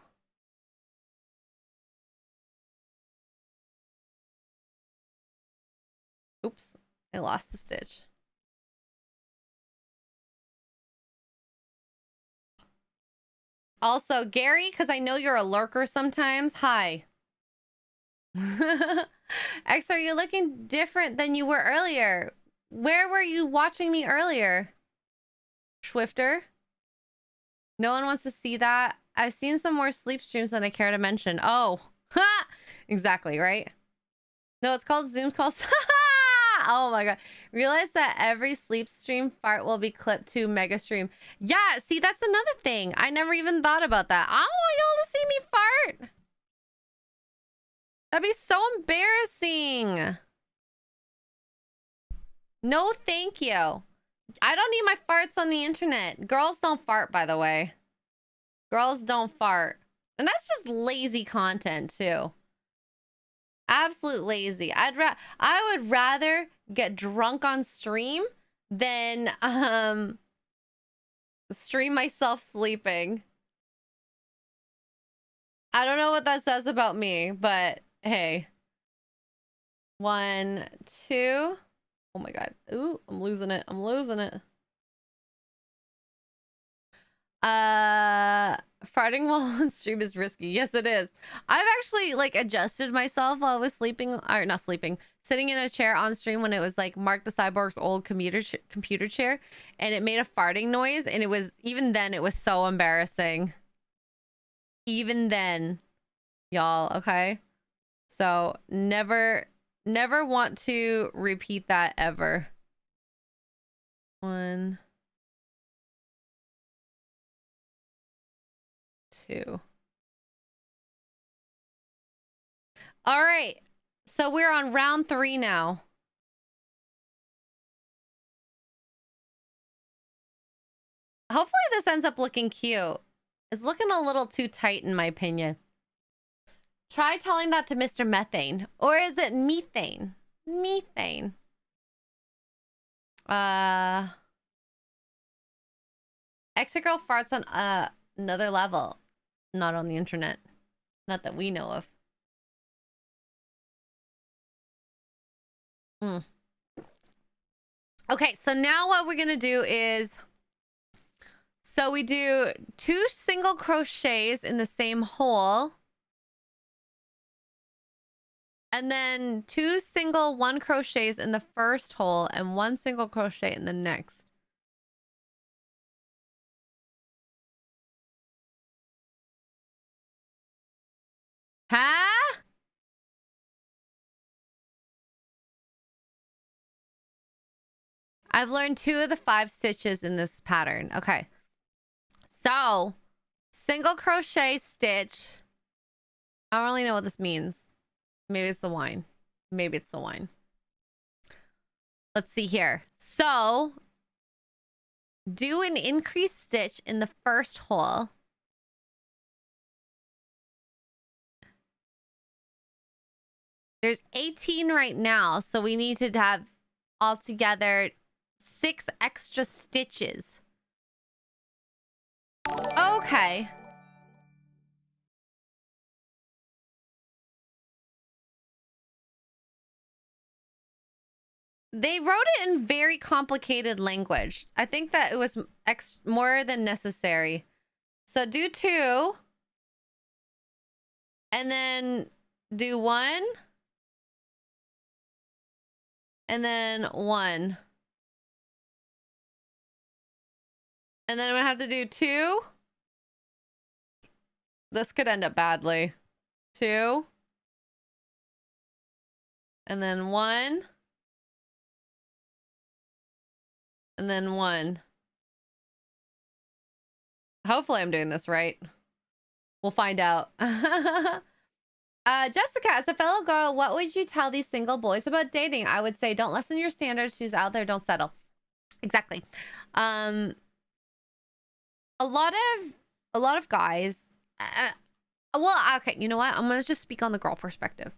Oops, I lost the stitch. Also, Gary, because I know you're a lurker sometimes. Hi. X, are you looking different than you were earlier? Where were you watching me earlier? Swifter? No one wants to see that. I've seen some more sleep streams than I care to mention. Oh, ha! Exactly, right? No, it's called Zoom calls. Oh my god. Realize that every sleep stream fart will be clipped to mega stream. Yeah, see, that's another thing. I never even thought about that. I don't want y'all to see me fart. That'd be so embarrassing. No, thank you. I don't need my farts on the internet. Girls don't fart, by the way. Girls don't fart. And that's just lazy content, too. Absolute lazy. I would rather get drunk on stream than stream myself sleeping. I don't know what that says about me, but hey. 1, 2. Oh my god. Ooh, I'm losing it. I'm losing it. Farting while on stream is risky. Yes, it is. I've actually like adjusted myself while I was sleeping, or not sleeping, sitting in a chair on stream when it was like Mark the Cyborg's old computer chair, and it made a farting noise, and it was, even then, it was so embarrassing. Even then, y'all, okay? So never want to repeat that ever. 1, 2. All right. So we're on round 3 now. Hopefully this ends up looking cute. It's looking a little too tight in my opinion. Try telling that to Mr. Methane. Or is it methane? Methane. Xray Girl farts on another level. Not on the internet. Not that we know of. Okay, so now what we're gonna do is, so we do 2 single crochets in the same hole, and then 2 single 1 crochets in the first hole and 1 single crochet in the next. Huh? I've learned 2 of the 5 stitches in this pattern. Okay. So, single crochet stitch. I don't really know what this means. Maybe it's the wine. Maybe it's the wine. Let's see here. So, do an increased stitch in the first hole. There's 18 right now, so we need to have altogether 6 extra stitches. Okay. They wrote it in very complicated language. I think that it was more than necessary. So do 2. And then do 1. And then 1. And then I'm gonna have to do 2. This could end up badly. 2. And then 1. And then 1. Hopefully I'm doing this right. We'll find out. Jessica, as a fellow girl, what would you tell these single boys about dating? I would say don't lessen your standards. She's out there, don't settle. Exactly. A lot of guys, well, okay, you know what? I'm gonna just speak on the girl perspective.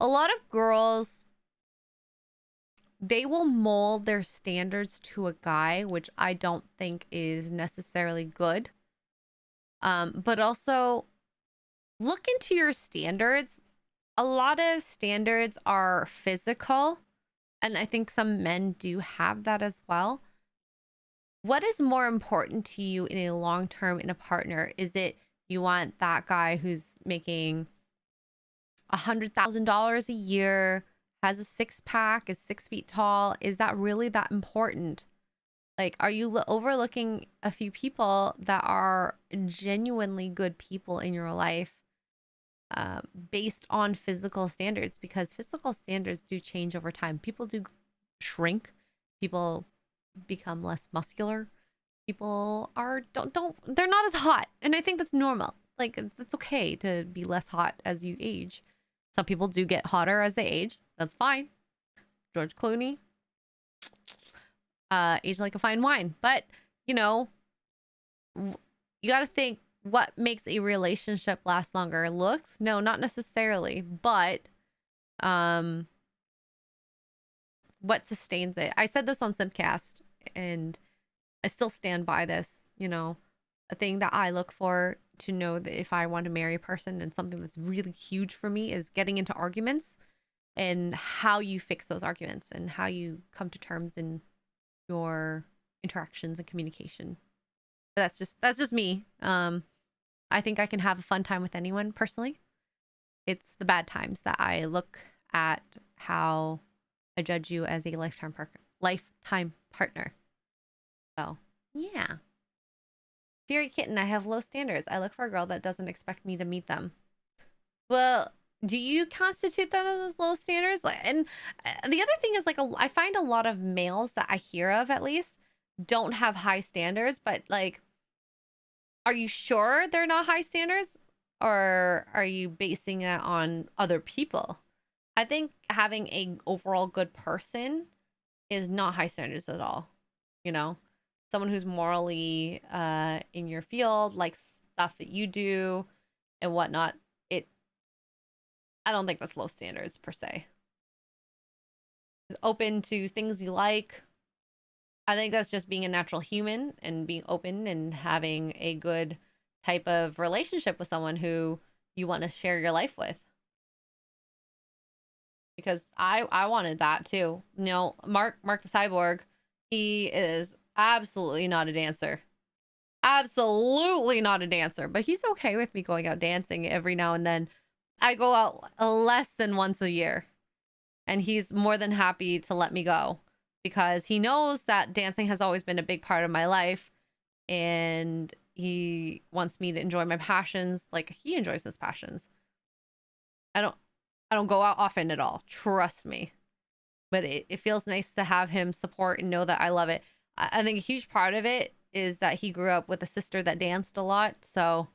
A lot of girls, they will mold their standards to a guy, which I don't think is necessarily good. But also look into your standards. A lot of standards are physical, and I think some men do have that as well. What is more important to you in a long term in a partner? Is it you want that guy who's making $100,000 a year, has a 6-pack, is 6 feet tall? Is that really that important? Like, are you overlooking a few people that are genuinely good people in your life based on physical standards? Because physical standards do change over time. People do shrink. People become less muscular. People are they're not as hot, and I think that's normal. Like, it's okay to be less hot as you age. Some people do get hotter as they age. That's fine. George Clooney, age like a fine wine. But you know, you got to think, what makes a relationship last longer? Looks? No, not necessarily, but what sustains it? I said this on Simcast, and I still stand by this. You know, a thing that I look for to know that if I want to marry a person, and something that's really huge for me is getting into arguments and how you fix those arguments and how you come to terms in your interactions and communication. But that's just me. I think I can have a fun time with anyone personally. It's the bad times that I look at how I judge you as a lifetime partner. So, yeah. Fury Kitten, I have low standards. I look for a girl that doesn't expect me to meet them. Well, do you constitute that as low standards? And the other thing is, like, I find a lot of males that I hear of, at least, don't have high standards, but like, are you sure they're not high standards, or are you basing it on other people? I think having a overall good person is not high standards at all. You know, someone who's morally in your field, likes stuff that you do and whatnot. I don't think that's low standards per se. It's open to things you like. I think that's just being a natural human and being open and having a good type of relationship with someone who you want to share your life with. Because I wanted that too. You know, Mark the Cyborg, he is absolutely not a dancer. Absolutely not a dancer. But he's okay with me going out dancing every now and then. I go out less than once a year, and he's more than happy to let me go because he knows that dancing has always been a big part of my life, and he wants me to enjoy my passions like he enjoys his passions. I don't go out often at all, trust me, but it feels nice to have him support and know that I love it. I think a huge part of it is that he grew up with a sister that danced a lot, so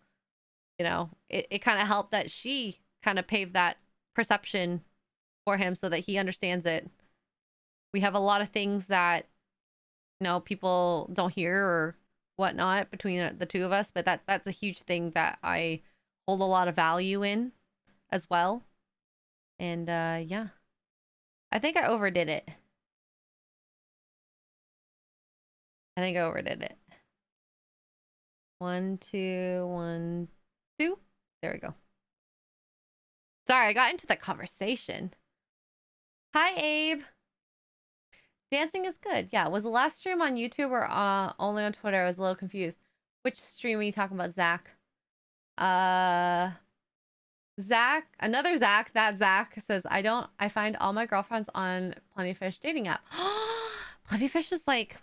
you know, it kind of helped that she kind of paved that perception for him so that he understands it. We have a lot of things that, you know, people don't hear or whatnot between the two of us, but that's a huge thing that I hold a lot of value in as well. And yeah, I think I overdid it. It. 1, 2, 1, 2. There we go. Sorry, I got into the conversation. Hi, Abe. Dancing is good. Yeah, was the last stream on YouTube or only on Twitter? I was a little confused. Which stream are you talking about, Zach? Zach, another Zach, that Zach says, I find all my girlfriends on Plenty of Fish dating app. Plenty of Fish is like,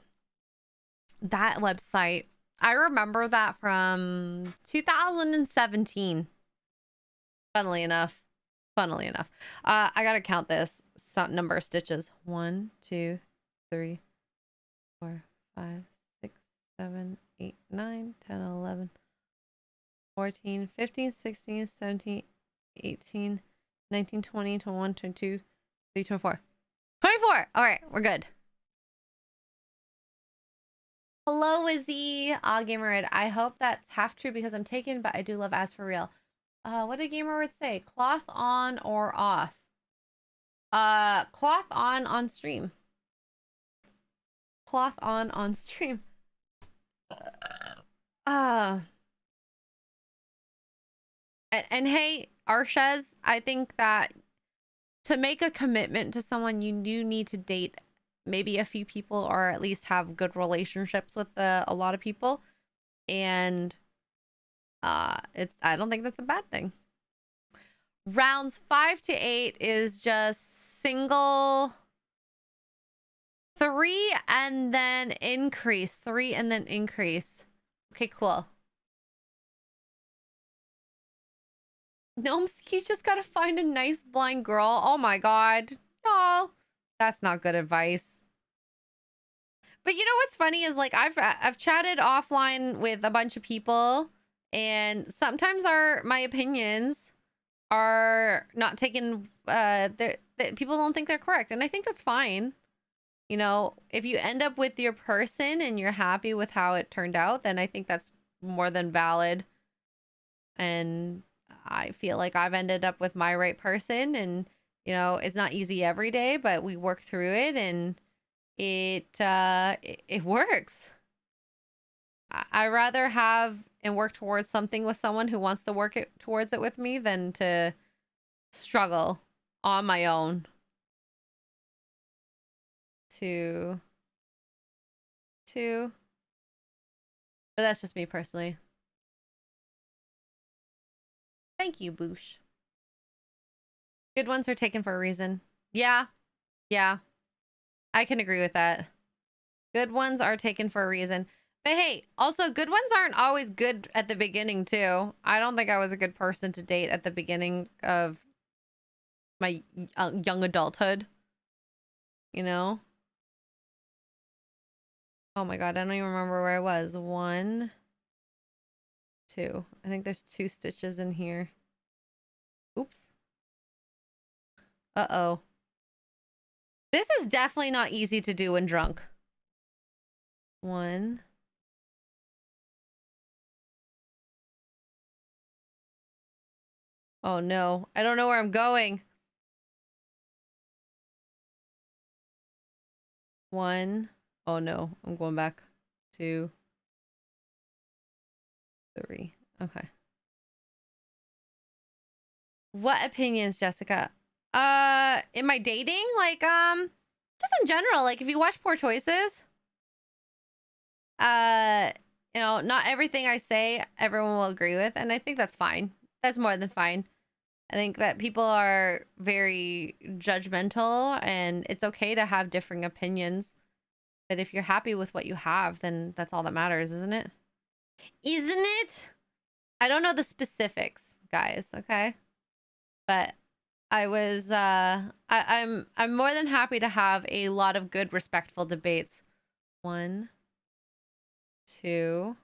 that website I remember that from 2017. Funnily enough. I gotta count this number of stitches. 1, 2, 3, 4, 5, 6, 7, 8, 9, 10, 11, 14, 15, 16, 17, 18, 19, 20, 21, 22, 23, 24. 24! Alright, we're good. Hello, Wizzy. Gamer Red. I hope that's half true because I'm taken, but I do love As For Real. What did Gamer Red say? Cloth on or off? Cloth on stream. Cloth on stream. And hey, Arshez, I think that to make a commitment to someone, you do need to date maybe a few people or at least have good relationships with a lot of people. And I don't think that's a bad thing. Rounds 5 to 8 is just single 3 and then increase. 3 and then increase. Okay, cool. Gnomesky just gotta find a nice blind girl. Oh my god. Oh, that's not good advice. But you know what's funny is like I've chatted offline with a bunch of people, and sometimes my opinions are not taken. People don't think they're correct, and I think that's fine. You know, if you end up with your person and you're happy with how it turned out, then I think that's more than valid. And I feel like I've ended up with my right person, and you know, it's not easy every day, but we work through it, and it works. I rather have and work towards something with someone who wants to work towards it with me than to struggle on my own to but that's just me personally. Thank you, Boosh. Good ones are taken for a reason. Yeah. I can agree with that. Good ones are taken for a reason. But hey, also good ones aren't always good at the beginning too. I don't think I was a good person to date at the beginning of my young adulthood. You know? Oh my god, I don't even remember where I was. 1, 2. I think there's 2 stitches in here. Oops. Uh-oh. This is definitely not easy to do when drunk. 1. Oh no, I don't know where I'm going. 1. Oh no, I'm going back. 2, 3. Okay. What opinions, Jessica? In my dating, like, just in general, like if you watch Poor Choices, you know, not everything I say everyone will agree with, and I think that's fine. That's more than fine. I think that people are very judgmental, and it's okay to have differing opinions. But if you're happy with what you have, then that's all that matters, isn't it? Isn't it? I don't know the specifics, guys, okay? But I was I'm more than happy to have a lot of good, respectful debates. 1, 2.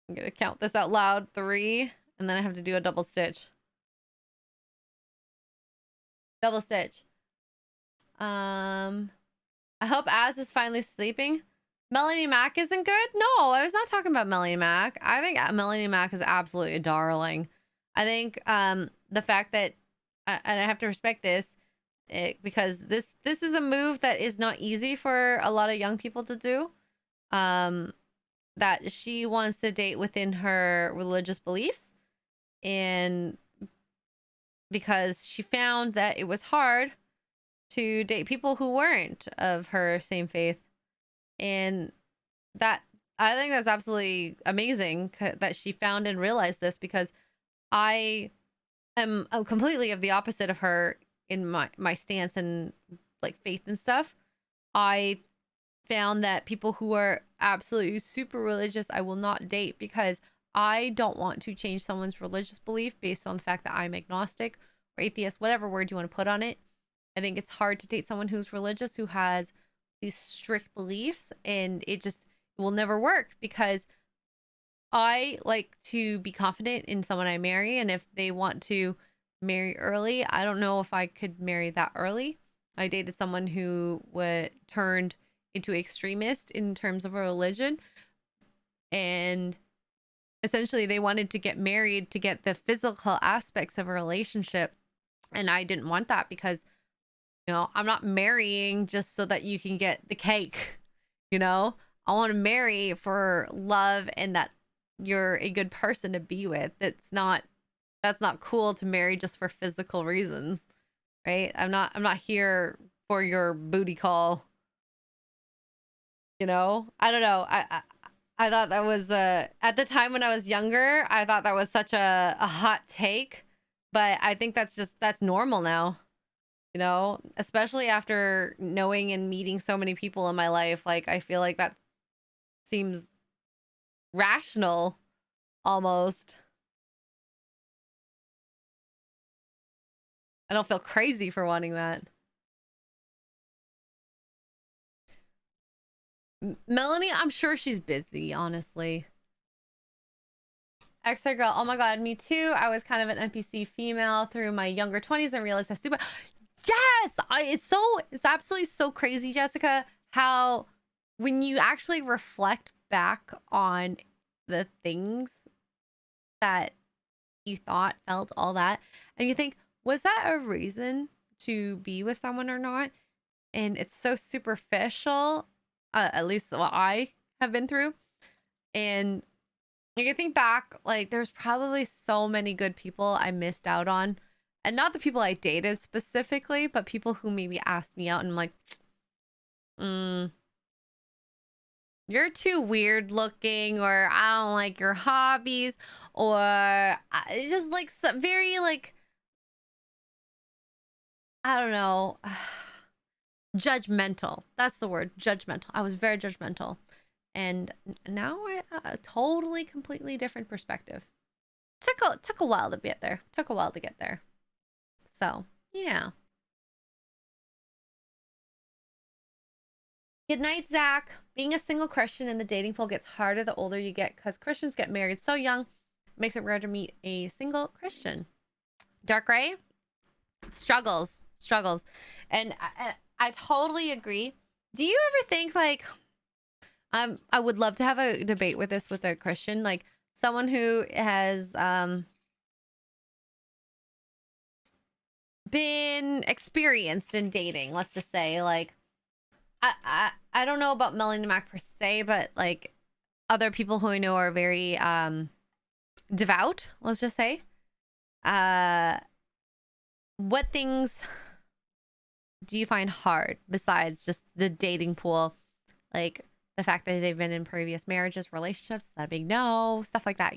I'm gonna count this out loud. 3, and then I have to do a double stitch. Double stitch. I hope Az is finally sleeping. Melanie Mac isn't good? No, I was not talking about Melanie Mac. I think Melanie Mac is absolutely a darling. I think the fact that and I have to respect this because this is a move that is not easy for a lot of young people to do. That she wants to date within her religious beliefs, and because she found that it was hard to date people who weren't of her same faith, and that I think that's absolutely amazing that she found and realized this, because I'm completely of the opposite of her in my stance and like faith and stuff. I found that people who are absolutely super religious, I will not date, because I don't want to change someone's religious belief based on the fact that I'm agnostic or atheist, whatever word you want to put on it. I think it's hard to date someone who's religious, who has these strict beliefs, and it will never work, because I like to be confident in someone I marry, and if they want to marry early, I don't know if I could marry that early. I dated someone who turned into extremist in terms of a religion, and essentially they wanted to get married to get the physical aspects of a relationship, and I didn't want that, because I'm not marrying just so that you can get the cake. I want to marry for love and that you're a good person to be with. That's not cool to marry just for physical reasons, right? I'm not here for your booty call. I don't know. I thought that was at the time when I was younger, I thought that was such a hot take, but I think that's normal now. Especially after knowing and meeting so many people in my life, like I feel like that seems rational almost. I don't feel crazy for wanting that. Melanie, I'm sure she's busy, honestly. Xray Girl, oh my god, me too. I was kind of an NPC female through my younger 20s and realized how stupid. Yes! It's absolutely so crazy, Jessica, how when you actually reflect back on the things that you thought, felt, all that, and you think, was that a reason to be with someone or not? And it's so superficial, at least what I have been through. And you can think back, like, there's probably so many good people I missed out on. And not the people I dated specifically, but people who maybe asked me out and I'm like, you're too weird looking, or I don't like your hobbies, or it's just like very like, I don't know, judgmental. That's the word, judgmental. I was very judgmental. And now I a totally, completely different perspective. Took a while to get there. Took a while to get there. So, yeah. Good night, Zach. Being a single Christian in the dating pool gets harder the older you get, because Christians get married so young. Makes it rare to meet a single Christian. Dark Ray? Struggles. And I totally agree. Do you ever think, like, I would love to have a debate with this with a Christian, like someone who has been experienced in dating, let's just say, like I don't know about Melanie Mac per se, but like other people who I know are very devout, let's just say. What things do you find hard besides just the dating pool? Like the fact that they've been in previous marriages, relationships, is that a big no? Stuff like that,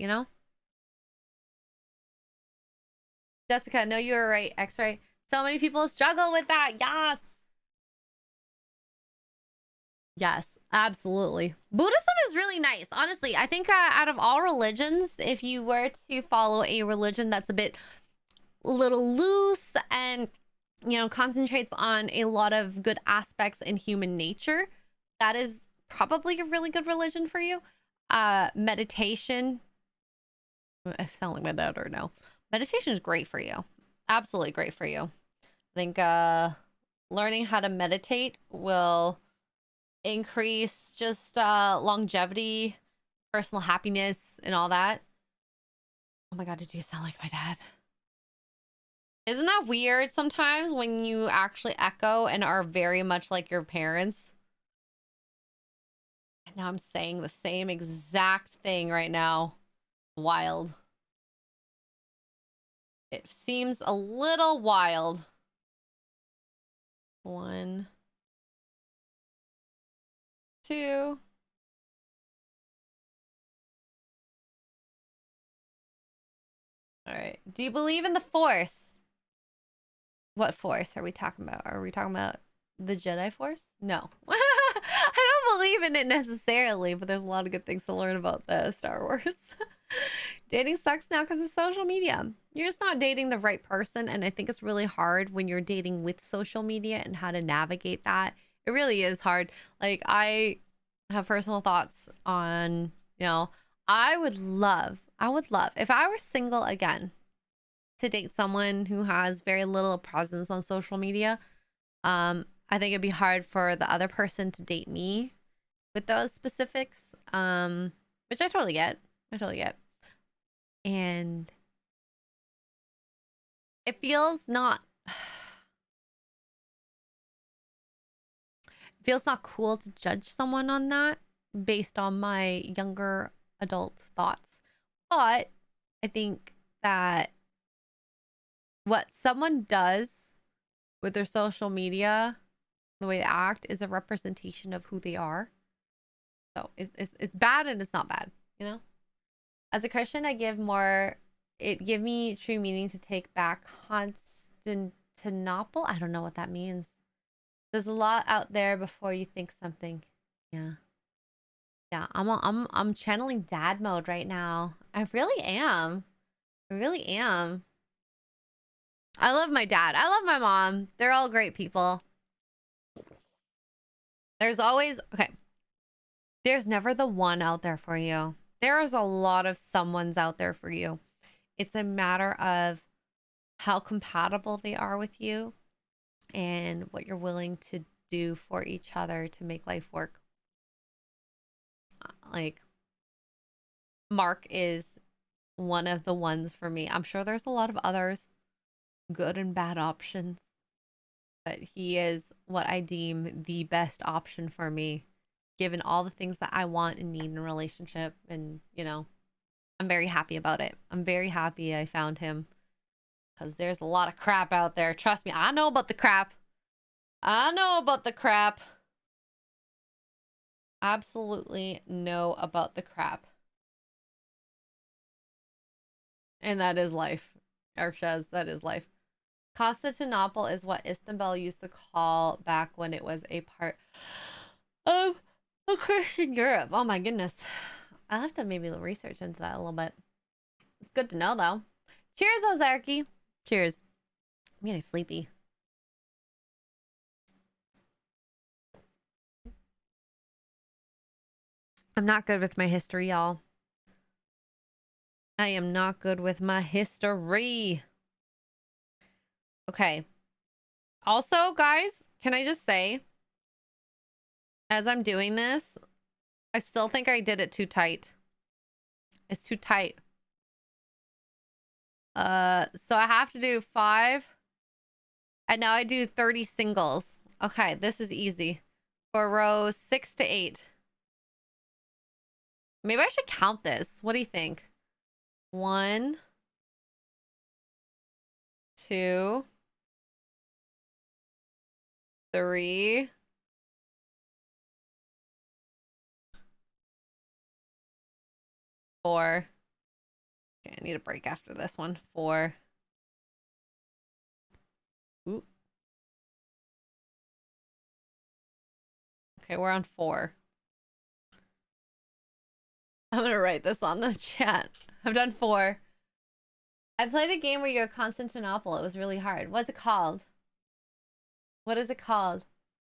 Jessica, no, you were right. Xray. So many people struggle with that. Yes. Yes, absolutely. Buddhism is really nice. Honestly, I think out of all religions, if you were to follow a religion that's a little loose and, concentrates on a lot of good aspects in human nature, that is probably a really good religion for you. Meditation. I sound like my dad or no. Meditation is great for you. Absolutely great for you. I think learning how to meditate will increase just longevity, personal happiness, and all that. Oh my god, did you sound like my dad? Isn't that weird sometimes when you actually echo and are very much like your parents? And now I'm saying the same exact thing right now. Wild. It seems a little wild. 1, 2. All right. Do you believe in the Force? What Force are we talking about? Are we talking about the Jedi Force? No. I believe in it necessarily, but there's a lot of good things to learn about the Star Wars. Dating sucks now because of social media. You're just not dating the right person, and I think it's really hard when you're dating with social media and how to navigate that. It really is hard. Like, I have personal thoughts on, you know, I would love, if I were single again, to date someone who has very little presence on social media. I think it'd be hard for the other person to date me with those specifics, which I totally get. And it feels not cool to judge someone on that based on my younger adult thoughts. But I think that what someone does with their social media, the way they act, is a representation of who they are. So it's bad and it's not bad, you know? As a Christian, it gave me true meaning to take back Constantinople. I don't know what that means. There's a lot out there before you think something. Yeah. Yeah, I'm channeling dad mode right now. I really am. I love my dad. I love my mom. They're all great people. There's always, okay. There's never the one out there for you. There is a lot of someones out there for you. It's a matter of how compatible they are with you and what you're willing to do for each other to make life work. Like, Mark is one of the ones for me. I'm sure there's a lot of others, good and bad options, but he is what I deem the best option for me, given all the things that I want and need in a relationship. And, you know, I'm very happy about it. I'm very happy I found him, because there's a lot of crap out there. Trust me, I know about the crap. Absolutely know about the crap. And that is life. Arshaz, that is life. Constantinople is what Istanbul used to call back when it was a part of Christian Europe. Oh my goodness. I'll have to maybe research into that a little bit. It's good to know, though. Cheers, Ozarky. Cheers. I'm getting sleepy. I'm not good with my history, y'all. I am not good with my history. Okay. Also, guys, can I just say, as I'm doing this, I still think I did it too tight. It's too tight. So I have to do 5. And now I do 30 singles. Okay, this is easy. For rows 6 to 8. Maybe I should count this. What do you think? 1, 2, 3, 4. Okay, I need a break after this one. 4. Ooh. Okay, we're on 4. I'm gonna write this on the chat. I've done 4. I played a game where you're Constantinople. It was really hard. What's it called? What is it called?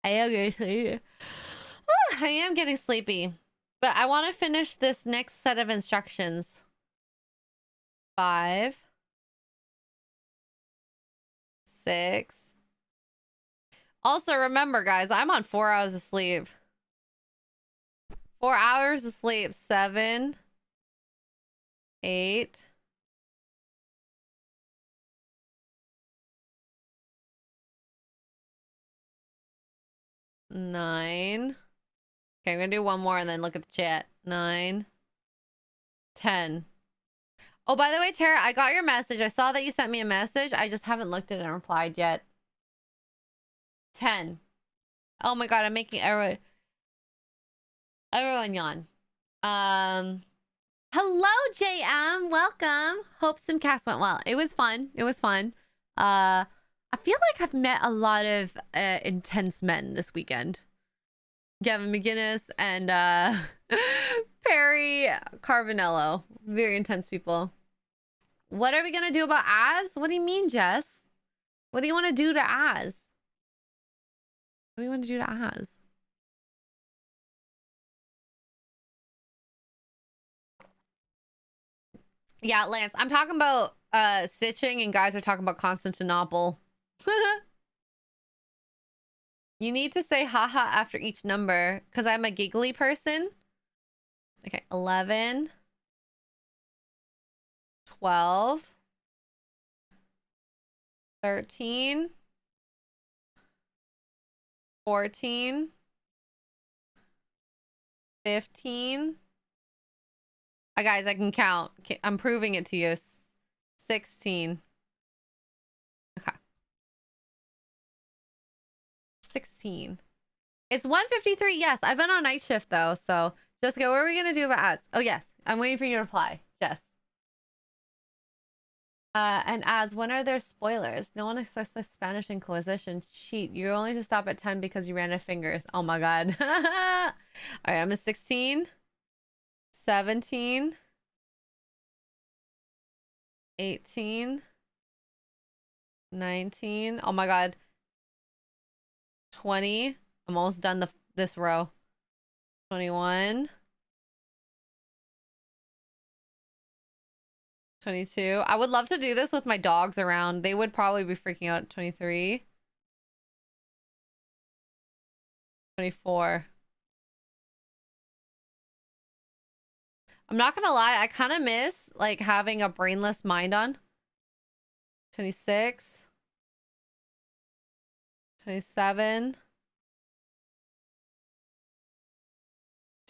I am getting sleepy. I am getting sleepy. But I want to finish this next set of instructions. 5, 6. Also, remember, guys, I'm on 4 hours of sleep. 4 hours of sleep. 7, 8. 9. Okay, I'm gonna do one more and then look at the chat. 9, 10. Oh, by the way, Tara, I got your message. I saw that you sent me a message. I just haven't looked at it and replied yet. 10. Oh my god, I'm making everyone yawn. Hello, JM. Welcome. Hope some cast went well. It was fun. I feel like I've met a lot of intense men this weekend. Gavin McGinnis and Perry Carvanello. Very intense people. What are we gonna do about Az? What do you mean, Jess? What do you want to do to Az? What do you want to do to Az? Yeah, Lance, I'm talking about stitching and guys are talking about Constantinople. You need to say haha after each number because I'm a giggly person. Okay, 11, 12, 13, 14, 15. Guys, I can count. I'm proving it to you. 16. Okay. 16. It's 1:53. Yes, I've been on night shift though. So Jessica, what are we gonna do about ads? Oh yes, I'm waiting for you to reply, Jess. And as when are there spoilers? No one expects the Spanish Inquisition. Cheat. You're only to stop at 10 because you ran out of fingers. Oh my god. All right, I'm a 16, 17, 18, 19. Oh my god. 20. I'm almost done this row. 21. 22. I would love to do this with my dogs around. They would probably be freaking out. 23. 24. I'm not gonna lie, I kind of miss like having a brainless mind on. 26. 27.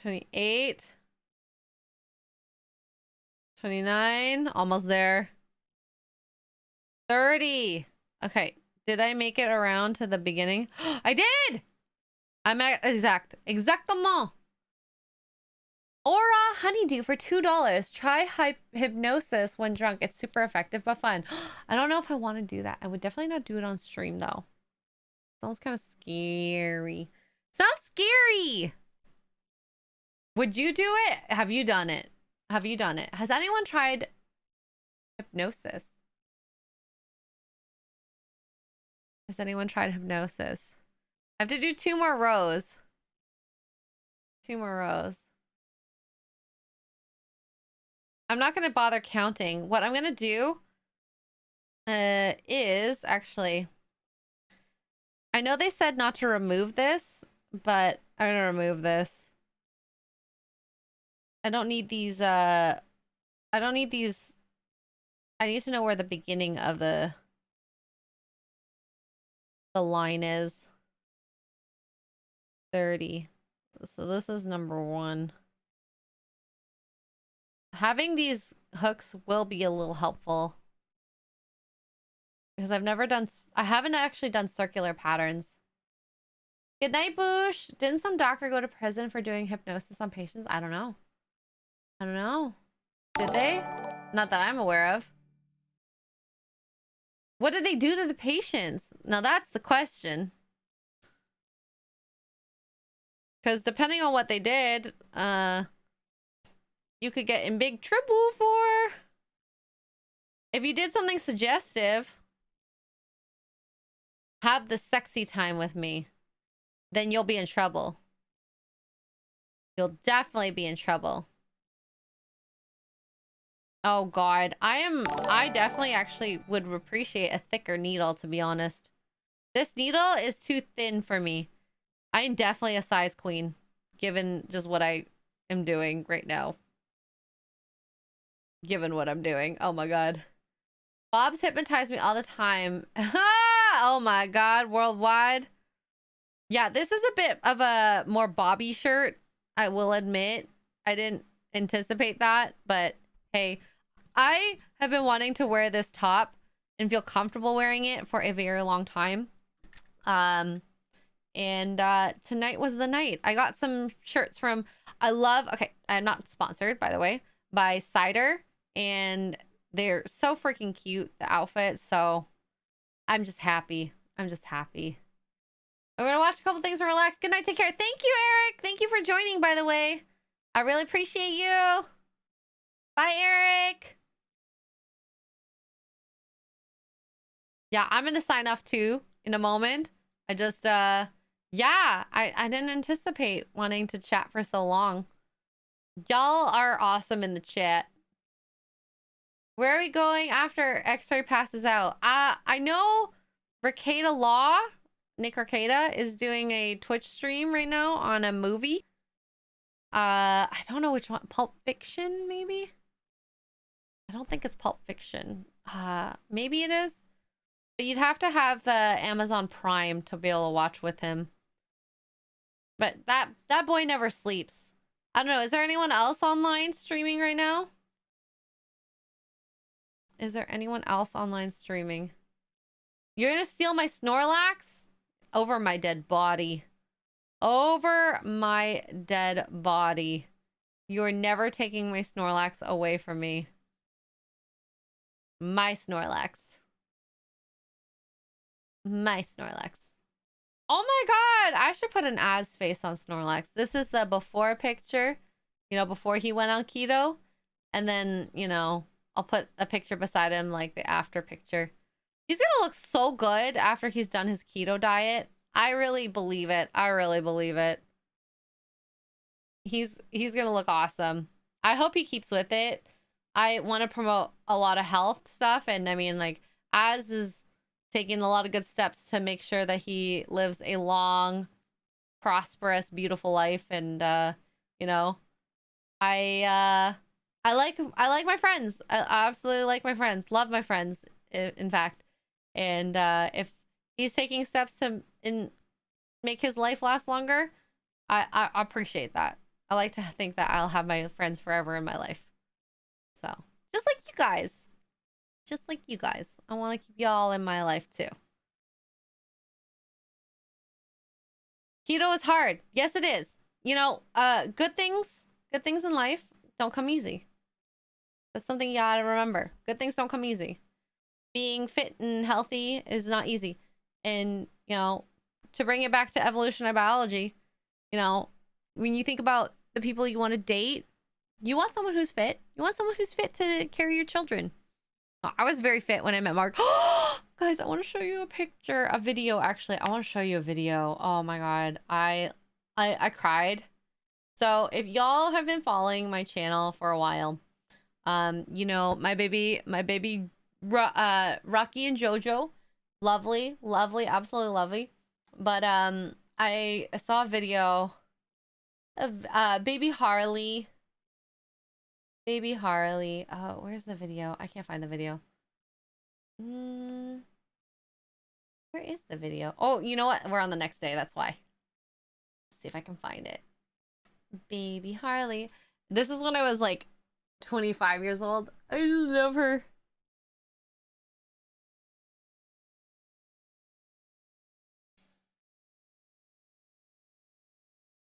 28. 29. Almost there. 30. Okay. Did I make it around to the beginning? I did! I'm at exactement. Aura honeydew for $2. Try hypnosis when drunk. It's super effective but fun. I don't know if I want to do that. I would definitely not do it on stream though. Sounds kind of scary. Sounds scary. Would you do it? Have you done it? Have you done it? Has anyone tried hypnosis? Has anyone tried hypnosis? I have to do 2 more rows. 2 more rows. I'm not going to bother counting. What I'm going to do is actually... I know they said not to remove this, but I'm going to remove this. I don't need these, I don't need these. I need to know where the beginning of the line is. 30. So this is number 1. Having these hooks will be a little helpful. Because I haven't actually done circular patterns. Good night, Boosh. Didn't some doctor go to prison for doing hypnosis on patients? I don't know. I don't know. Did they? Not that I'm aware of. What did they do to the patients? Now that's the question. Because depending on what they did, you could get in big trouble for... If you did something suggestive, have the sexy time with me, then you'll be in trouble. You'll definitely be in trouble. Oh god, I definitely actually would appreciate a thicker needle, to be honest. This needle is too thin for me. I am definitely a size queen, given just what I am doing right now. Given what I'm doing. Oh my god. Bob's hypnotized me all the time. Oh my god, worldwide. Yeah, this is a bit of a more Bobby shirt, I will admit. I didn't anticipate that, but hey, I have been wanting to wear this top and feel comfortable wearing it for a very long time. And tonight was the night. I got some shirts from, okay, I'm not sponsored, by the way, by Cider, and they're so freaking cute, the outfits, so I'm just happy. I'm just happy. I'm gonna watch a couple things and relax. Good night. Take care. Thank you, Eric. Thank you for joining, by the way. I really appreciate you. Bye, Eric. Yeah, I'm gonna sign off too in a moment. I just yeah, I didn't anticipate wanting to chat for so long. Y'all are awesome in the chat. Where are we going after Xray passes out? I know Ricada Law, Nick Ricada, is doing a Twitch stream right now on a movie. I don't know which one. Pulp Fiction, maybe? I don't think it's Pulp Fiction. Maybe it is. But you'd have to have the Amazon Prime to be able to watch with him. But that boy never sleeps. I don't know. Is there anyone else online streaming right now? Is there anyone else online streaming? You're gonna steal my Snorlax? Over my dead body. Over my dead body. You're never taking my Snorlax away from me. My Snorlax. My Snorlax. Oh my god! I should put an As face on Snorlax. This is the before picture. You know, before he went on keto. And then, you know, I'll put a picture beside him, like the after picture. He's gonna look so good after he's done his keto diet. I really believe it. I really believe it. He's gonna look awesome. I hope he keeps with it. I want to promote a lot of health stuff, and I mean, like, Az is taking a lot of good steps to make sure that he lives a long, prosperous, beautiful life. And you know, I like my friends. I absolutely like my friends. Love my friends, in fact. And if he's taking steps to make his life last longer, I appreciate that. I like to think that I'll have my friends forever in my life. So, just like you guys. Just like you guys. I want to keep y'all in my life too. Keto is hard. Yes, it is. You know, good things in life don't come easy. That's something you gotta remember. Good things don't come easy. Being fit and healthy is not easy. And, you know, to bring it back to evolutionary biology, you know, when you think about the people you want to date, you want someone who's fit. You want someone who's fit to carry your children. I was very fit when I met Mark. Guys, I want to show you a picture, a video, actually. I want to show you a video. Oh my god. I cried. So if y'all have been following my channel for a while, you know, my baby Rocky and Jojo, lovely, absolutely lovely. But I saw a video of baby Harley. Oh, where's the video? I can't find the video. Where is the video? Oh, you know what? We're on the next day. That's why. Let's see if I can find it. Baby Harley. This is when I was like 25 years old. I just love her.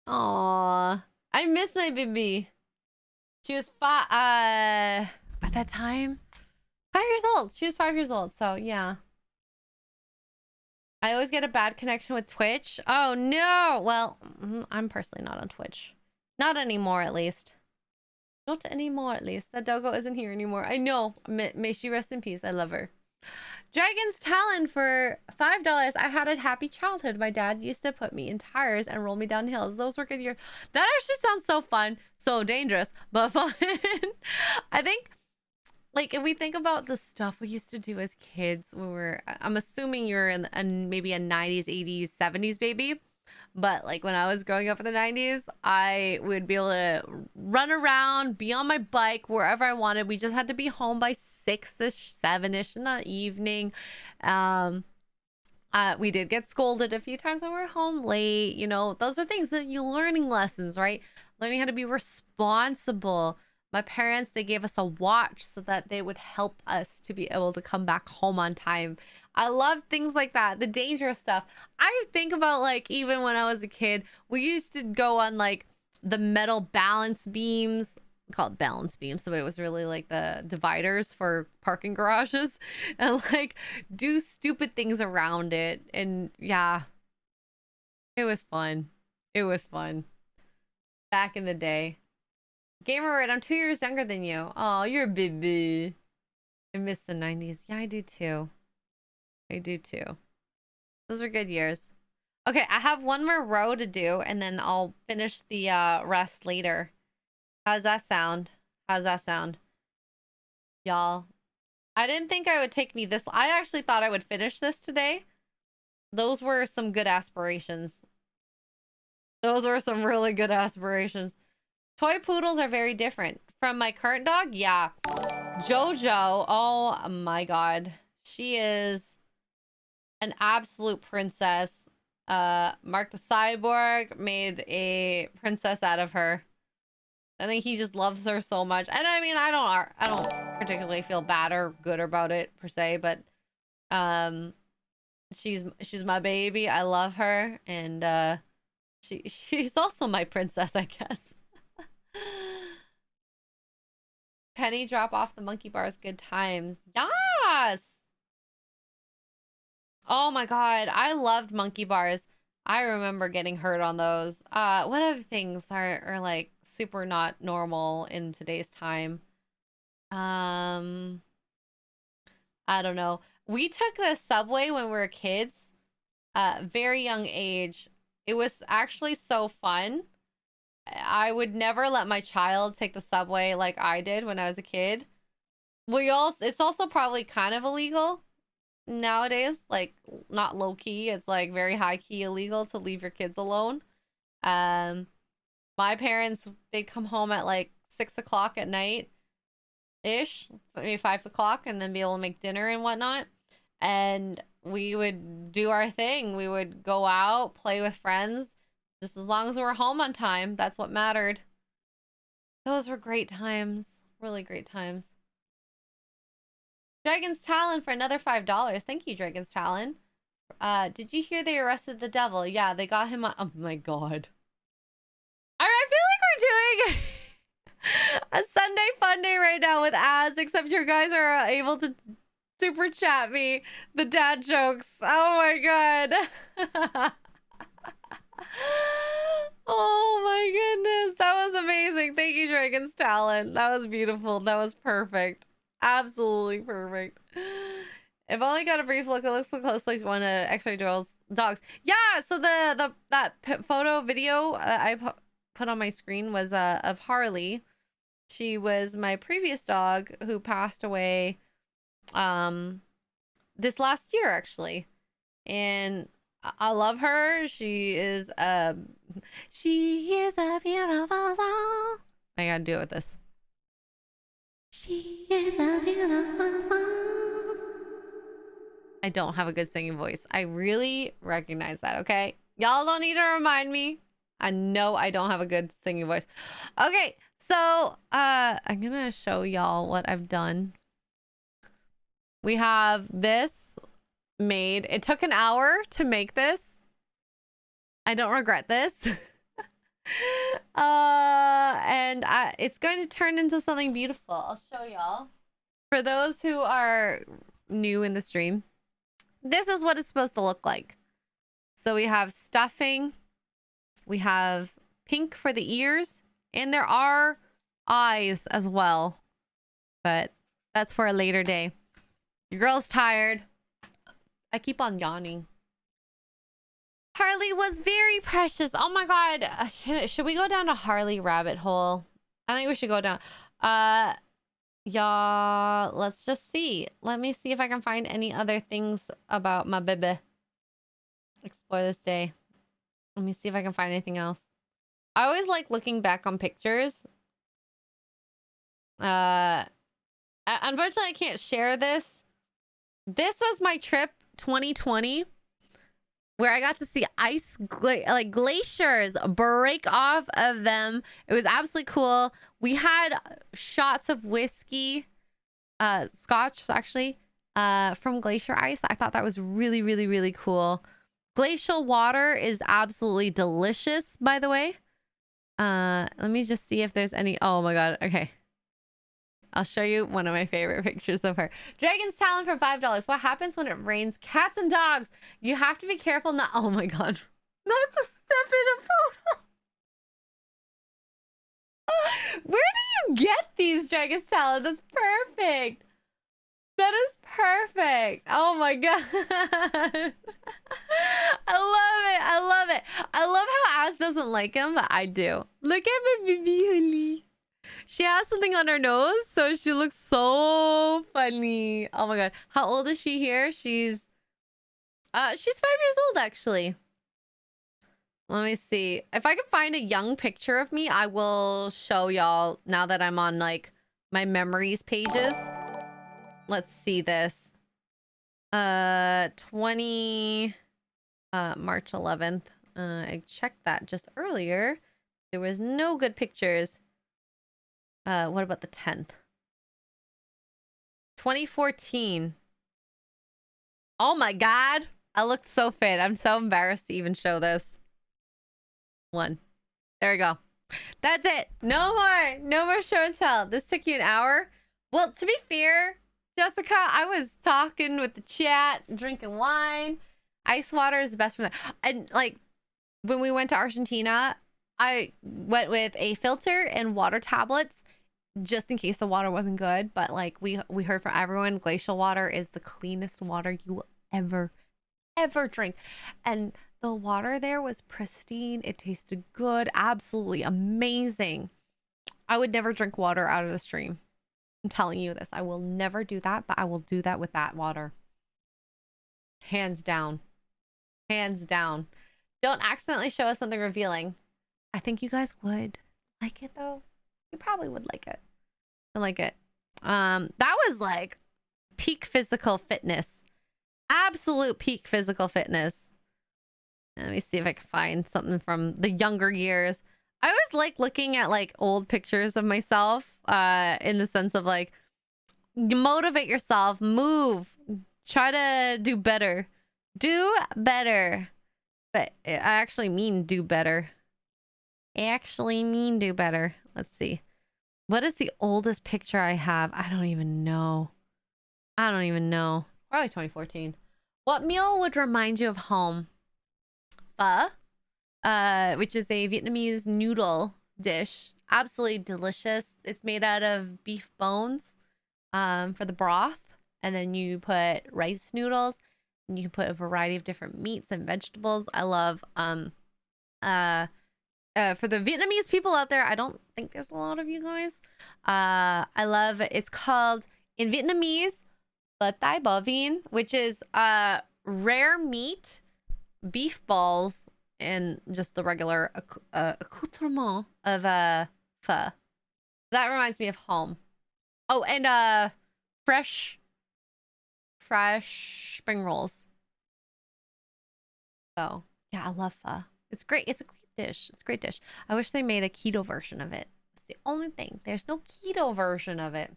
Aww. I miss my baby. She was at that time, 5 years old. She was 5 years old. So yeah. I always get a bad connection with Twitch. Oh no. Well, I'm personally not on Twitch. Not anymore, at least. Not anymore, at least. That doggo isn't here anymore. I know. May she rest in peace. I love her. Dragon's Talon for $5. I had a happy childhood. My dad used to put me in tires and roll me down hills. Those were good years. That actually sounds so fun. So dangerous, but fun. I think, like, if we think about the stuff we used to do as kids when I'm assuming you're in maybe a 90s, 80s, 70s baby. But like when I was growing up in the 90s, I would be able to run around, be on my bike wherever I wanted. We just had to be home by 6-ish, 7-ish in the evening. We did get scolded a few times when we were home late. You know, those are things that you learning lessons, right? Learning how to be responsible. My parents, they gave us a watch so that they would help us to be able to come back home on time. I love things like that, the dangerous stuff. I think about, like, even when I was a kid, we used to go on like the metal balance beams, called balance beams, but it was really like the dividers for parking garages, and like do stupid things around it. And yeah, It was fun. It was fun. Back in the day. Gamer Red, I'm 2 years younger than you. Oh, you're a baby. I miss the 90s. Yeah, I do too. I do too. Those were good years. Okay, I have one more row to do, and then I'll finish the rest later. How's that sound? How's that sound? Y'all. I didn't think I would take me this. I actually thought I would finish this today. Those were some good aspirations. Those were some really good aspirations. Toy poodles are very different. From my current dog, yeah. Jojo, oh my god. She is an absolute princess. Mark the Cyborg made a princess out of her. I think he just loves her so much. And I mean, I don't particularly feel bad or good about it per se, but she's my baby. I love her, and she's also my princess, I guess. Penny, drop off the monkey bars. Good times. Yes. Oh my god, I loved monkey bars. I remember getting hurt on those. What other things are like super not normal in today's time? I don't know. We took the subway when we were kids. Very young age. It was actually so fun. I would never let my child take the subway like I did when I was a kid. It's also probably kind of illegal nowadays, like not low key, it's like very high key illegal to leave your kids alone. My parents, they'd come home at like 6 o'clock at night ish, maybe 5 o'clock, and then be able to make dinner and whatnot, and we would do our thing. We would go out, play with friends, just as long as we were home on time. That's what mattered. Those were great times, really great times. Dragon's Talon for another $5. Thank you, Dragon's Talon. Did you hear they arrested the devil? Yeah, they got him on... Oh my god. I feel like we're doing a Sunday fun day right now with ads, except your guys are able to super chat me the dad jokes. Oh my god. Oh my goodness. That was amazing. Thank you, Dragon's Talon. That was beautiful. That was perfect. Absolutely perfect. I've only got a brief look. It looks so close like one of Xray Girl's dogs. Yeah, so that photo video I put on my screen was of Harley. She was my previous dog who passed away this last year actually. And I love her. She is a beautiful soul. I gotta do it with this. She is a beautiful soul. I don't have a good singing voice. I really recognize that, okay? Y'all don't need to remind me. I know I don't have a good singing voice. Okay, so I'm gonna show y'all what I've done. We have this made. It took an hour to make this. I don't regret this. And it's going to turn into something beautiful. I'll show y'all. For those who are new in the stream, this is what it's supposed to look like. So we have stuffing, we have pink for the ears, and there are eyes as well, but that's for a later day. Your girl's tired. I keep on yawning. Harley was very precious. Oh my god. Should we go down a Harley rabbit hole? I think we should go down. Y'all, let's just see. Let me see if I can find any other things about my baby. Explore this day. Let me see if I can find anything else. I always like looking back on pictures. Unfortunately, I can't share this. This was my trip 2020. Where I got to see like glaciers break off of them. It was absolutely cool. We had shots of whiskey, scotch actually, from glacier ice. I thought that was really, really, really cool. Glacial water is absolutely delicious, by the way. Let me just see if there's any. Oh my god. Okay. I'll show you one of my favorite pictures of her. Dragon's Talon for $5. What happens when it rains cats and dogs? You have to be careful not... Oh my god. Not the step in a photo. Where do you get these Dragon's Talon? That's perfect. That is perfect. Oh my god. I love it. I love it. I love how Ass doesn't like him, but I do. Look at my baby Holly. She has something on her nose, so she looks so funny. Oh my god. How old is she here? She's 5 years old actually. Let me see. If I can find a young picture of me, I will show y'all now that I'm on like my memories pages. Let's see this. 20 March 11th. I checked that just earlier. There was no good pictures. What about the 10th? 2014. Oh my god. I looked so fit. I'm so embarrassed to even show this. One. There we go. That's it. No more. No more show and tell. This took you an hour. Well, to be fair, Jessica, I was talking with the chat, drinking wine. Ice water is the best for that. And like when we went to Argentina, I went with a filter and water tablets just in case the water wasn't good. But like we heard from everyone, glacial water is the cleanest water you will ever drink. And the water there was pristine. It tasted good. Absolutely amazing. I would never drink water out of the stream. I'm telling you this. I will never do that, but I will do that with that water. Hands down. Hands down. Don't accidentally show us something revealing. I think you guys would like it though. You probably would like it. I like it. That was like peak physical fitness. Absolute peak physical fitness. Let me see if I can find something from the younger years. I always like looking at like old pictures of myself in the sense of like motivate yourself, move, try to do better. Do better. But I actually mean do better. I actually mean do better. Let's see. What is the oldest picture I have? I don't even know. I don't even know. Probably 2014. What meal would remind you of home? Pho, which is a Vietnamese noodle dish. Absolutely delicious. It's made out of beef bones for the broth. And then you put rice noodles. And you can put a variety of different meats and vegetables. I love for the Vietnamese people out there, I don't think there's a lot of you guys. I love it's called in Vietnamese Bơ tai bò vien, which is rare meat, beef balls, and just the regular accoutrement of pho. That reminds me of home. Oh, and fresh spring rolls. So yeah, I love pho. It's great. It's a great dish. It's a great dish. I wish they made a keto version of it. It's the only thing. There's no keto version of it.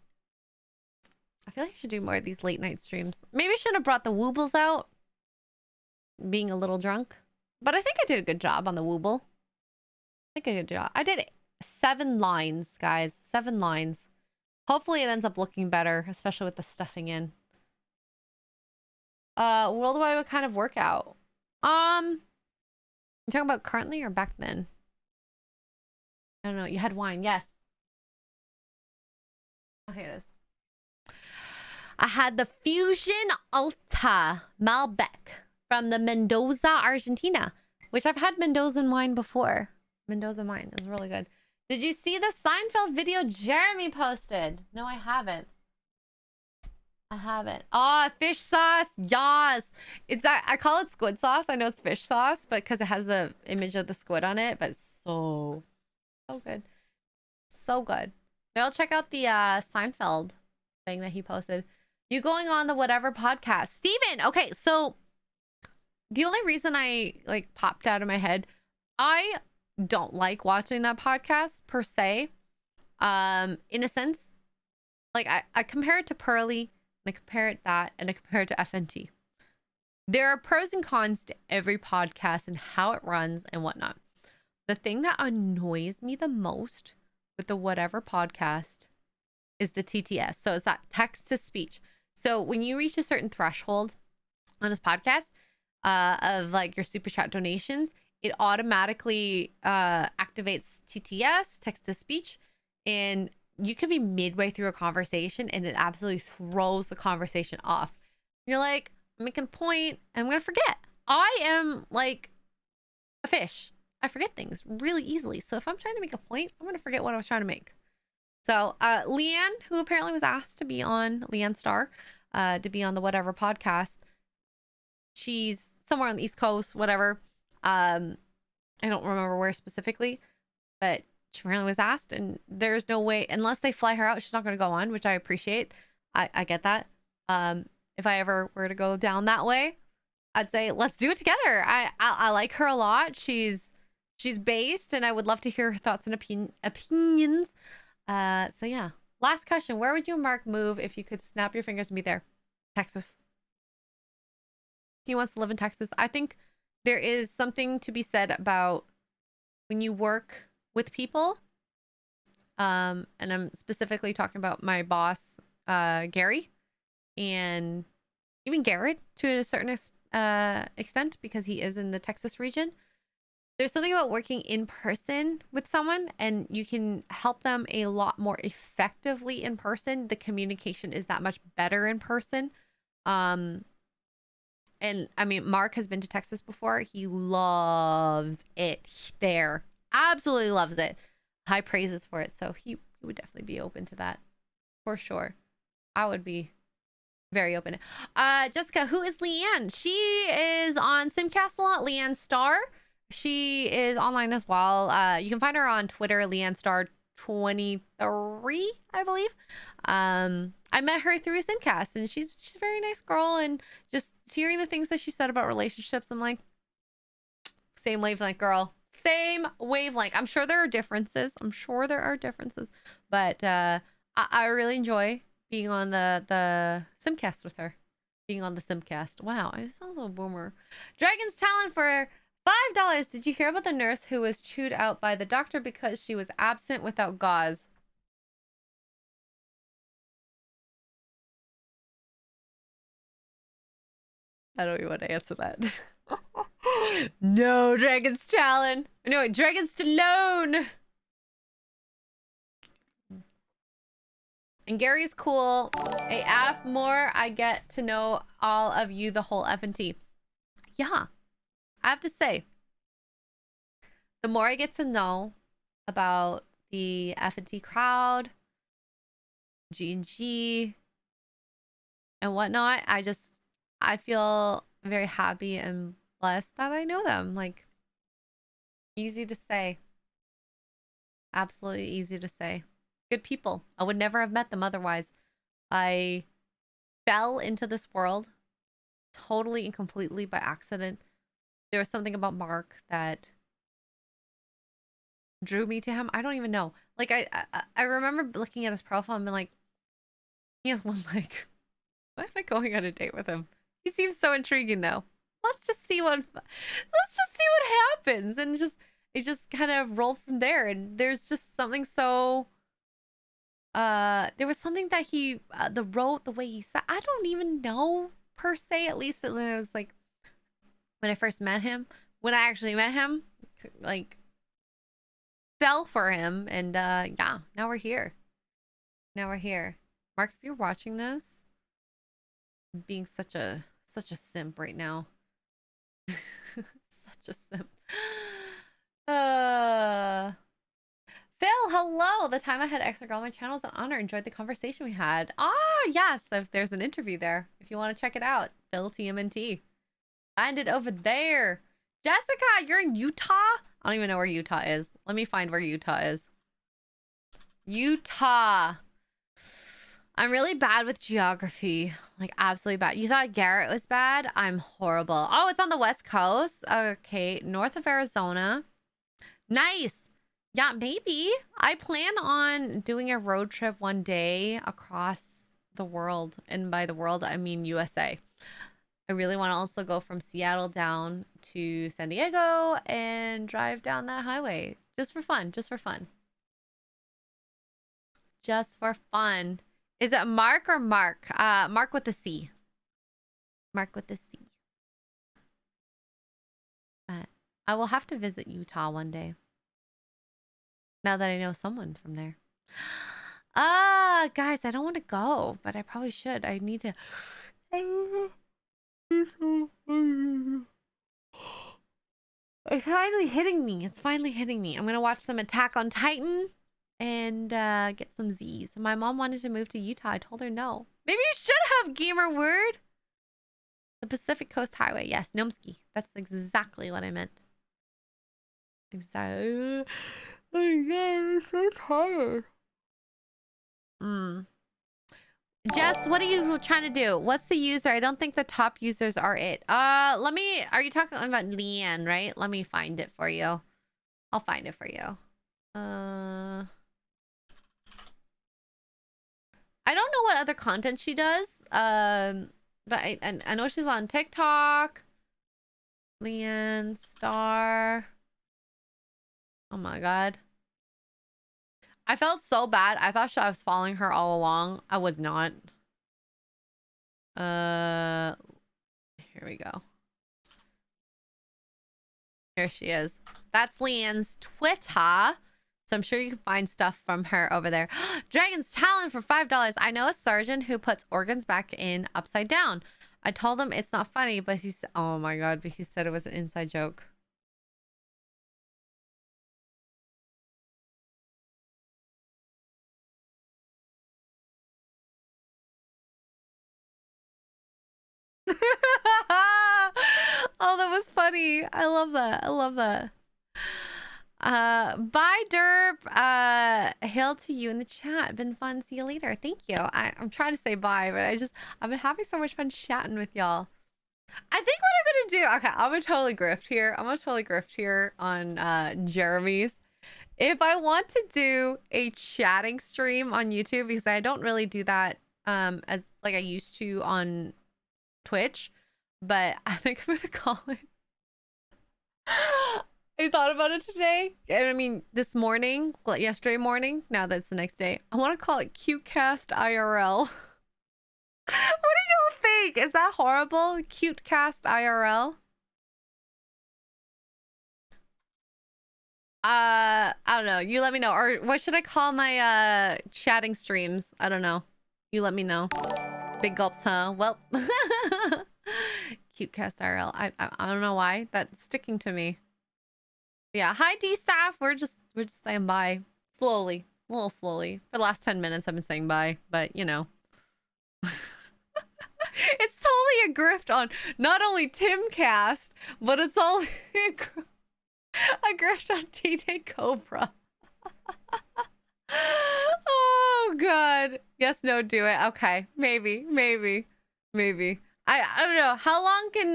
I feel like I should do more of these late night streams. Maybe I shouldn't have brought the Woobles out. Being a little drunk. But I think I did a good job on the Wooble. I think I did a good job. I did 7 lines, guys. 7 lines. Hopefully it ends up looking better, especially with the stuffing in. Worldwide, what kind of workout? You talking about currently or back then? I don't know. You had wine. Yes. Oh, here it is. I had the Fusion Alta Malbec from the Mendoza, Argentina, which I've had Mendoza wine before. Mendoza wine is really good. Did you see the Seinfeld video Jeremy posted? No, I haven't. I haven't. Oh, fish sauce. Yes. It's I call it squid sauce. I know it's fish sauce, but because it has the image of the squid on it, but it's so good. So good. Maybe I'll check out the Seinfeld thing that he posted. You going on the whatever podcast. Steven, okay, so the only reason I like popped out of my head, I don't like watching that podcast per se. In a sense, like I compare it to Pearly, and I compare it that, and I compare it to FNT. There are pros and cons to every podcast and how it runs and whatnot. The thing that annoys me the most with the whatever podcast is the TTS. So it's that text to speech. So when you reach a certain threshold on this podcast of like your super chat donations, it automatically activates TTS, text to speech, and you could be midway through a conversation and it absolutely throws the conversation off. You're like, I'm making a point and I'm gonna forget. I am like a fish. I forget things really easily. So if I'm trying to make a point, I'm gonna forget what I was trying to make. So Leanne, who apparently was asked to be on, Leanne Starr, to be on the whatever podcast. She's somewhere on the East Coast, whatever. I don't remember where specifically, but she apparently was asked, and there's no way, unless they fly her out, she's not going to go on, which I appreciate. I get that. If I ever were to go down that way, I'd say let's do it together. I like her a lot. She's based, and I would love to hear her thoughts and opinions. So yeah. Last question: where would you and Mark move if you could snap your fingers and be there? Texas. He wants to live in Texas. I think there is something to be said about when you work with people. And I'm specifically talking about my boss, Gary, and even Garrett to a certain extent, because he is in the Texas region. There's something about working in person with someone, and you can help them a lot more effectively in person. The communication is that much better in person. And I mean, Mark has been to Texas before. He loves it there. Absolutely loves it. High praises for it. So he would definitely be open to that for sure. I would be very open. Jessica, who is Leanne? She is on Simcast a lot. Leanne Starr. She is online as well. You can find her on Twitter, Leanne Starr 23, I believe. I met her through a Simcast, and she's a very nice girl, and just hearing the things that she said about relationships, I'm like, same wavelength, girl. Same wavelength. I'm sure there are differences. But I really enjoy being on the Simcast with her. Being on the Simcast. Wow, I sound so boomer. Dragon's Talent for $5. Did you hear about the nurse who was chewed out by the doctor because she was absent without gauze? I don't even want to answer that. No, Dragon's Talon. Anyway, Dragon's Stallone. And Gary's cool. AF more, I get to know all of you, the whole F&T. Yeah, I have to say, the more I get to know about the F&T crowd, G&G, and whatnot, I feel very happy and blessed that I know them. Like, easy to say. Absolutely easy to say. Good people. I would never have met them otherwise. I fell into this world totally and completely by accident. There was something about Mark that drew me to him. I don't even know. Like, I remember looking at his profile and being like, he has one leg. Why am I going on a date with him? He seems so intriguing, though. Let's just see what happens. And it just kind of rolled from there. And there's just something so there was something that he the way he said, I don't even know per se. At least it was like when I first met him, when I actually met him, like, fell for him. And yeah, now we're here. Mark, if you're watching this, I'm being such a simp right now. Such a simp. Phil, hello. The time I had Xray Girl on my channel is an honor. Enjoyed the conversation we had. Ah, yes. If there's an interview there, if you want to check it out, Phil TMNT. Find it over there. Jessica, you're in Utah? I don't even know where Utah is. Let me find where Utah is. Utah. I'm really bad with geography. Like, absolutely bad. You thought Garrett was bad? I'm horrible. Oh, it's on the West Coast. Okay, north of Arizona. Nice. Yeah, maybe. I plan on doing a road trip one day across the world. And by the world, I mean USA. I really want to also go from Seattle down to San Diego and drive down that highway. Just for fun. Just for fun. Just for fun. Is it Mark or Mark? Mark with the C. Mark with the C. I will have to visit Utah one day. Now that I know someone from there. Guys, I don't want to go, but I probably should. I need to. It's finally hitting me. It's finally hitting me. I'm gonna watch some Attack on Titan and get some Z's. My mom wanted to move to Utah. I told her no. Maybe you should have gamer word. The Pacific Coast Highway. Yes, Nomski. That's exactly what I meant. Exactly. Oh my god, I'm so tired. Jess, what are you trying to do? What's the user? I don't think the top users are it. Let me... Are you talking about Leanne, right? Let me find it for you. I'll find it for you. I don't know what other content she does. But I know she's on TikTok. Leanne Star. Oh my god. I felt so bad. I thought I was following her all along. I was not. Here we go. Here she is. That's Leanne's Twitter. So I'm sure you can find stuff from her over there. Dragon's Talon for $5. I know a surgeon who puts organs back in upside down. I told him it's not funny, but he said, oh my god, but he said it was an inside joke. Oh, that was funny. I love that. I love that. Bye, Derp. Hail to you in the chat. Been fun. See you later. Thank you. I'm trying to say bye, but I've been having so much fun chatting with y'all. I think what I'm gonna do, okay, I'm gonna totally grift here. I'm gonna totally grift here on Jeremy's. If I want to do a chatting stream on YouTube, because I don't really do that as like I used to on Twitch, but I think I'm gonna call it. I thought about it today. I mean, this morning, yesterday morning. Now that's the next day. I want to call it CuteCast IRL. What do you think? Is that horrible? CuteCast IRL. I don't know. You let me know. Or what should I call my chatting streams? I don't know. You let me know. Big gulps, huh? Well, CuteCast IRL. I don't know why that's sticking to me. Yeah. Hi, D staff. We're just saying bye slowly, a little slowly. For the last 10 minutes, I've been saying bye, but you know, it's totally a grift on not only Timcast, but it's all a grift on TJ Cobra. Oh god. Yes, no, do it. Okay, maybe. I don't know. How long can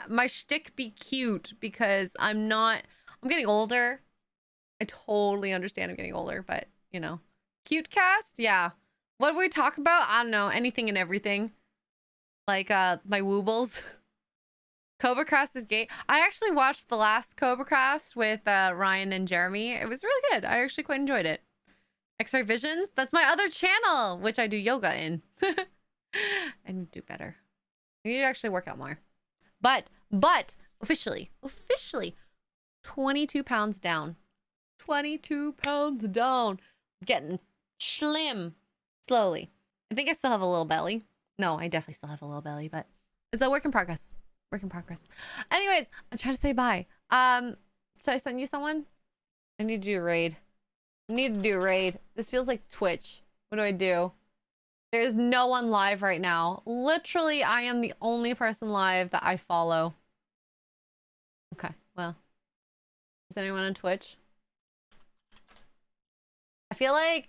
my shtick be cute? Because I'm getting older. I totally understand I'm getting older, but you know, cute cast, yeah. What do we talk about? I don't know. Anything and everything. Like my Woobles. Cobra Cast is gay. I actually watched the last Cobra Cast with Ryan and Jeremy. It was really good. I actually quite enjoyed it. Xray Visions. That's my other channel, which I do yoga in. I need to do better. I need to actually work out more. But officially 22 pounds down. 22 pounds down. Getting slim slowly. I think I still have a little belly. No, I definitely still have a little belly, but it's a work in progress. Work in progress. Anyways, I'm trying to say bye. Should I send you someone? I need to do a raid. I need to do a raid. This feels like Twitch. What do I do? There's no one live right now. Literally, I am the only person live that I follow. Okay, well. Is anyone on Twitch? I feel like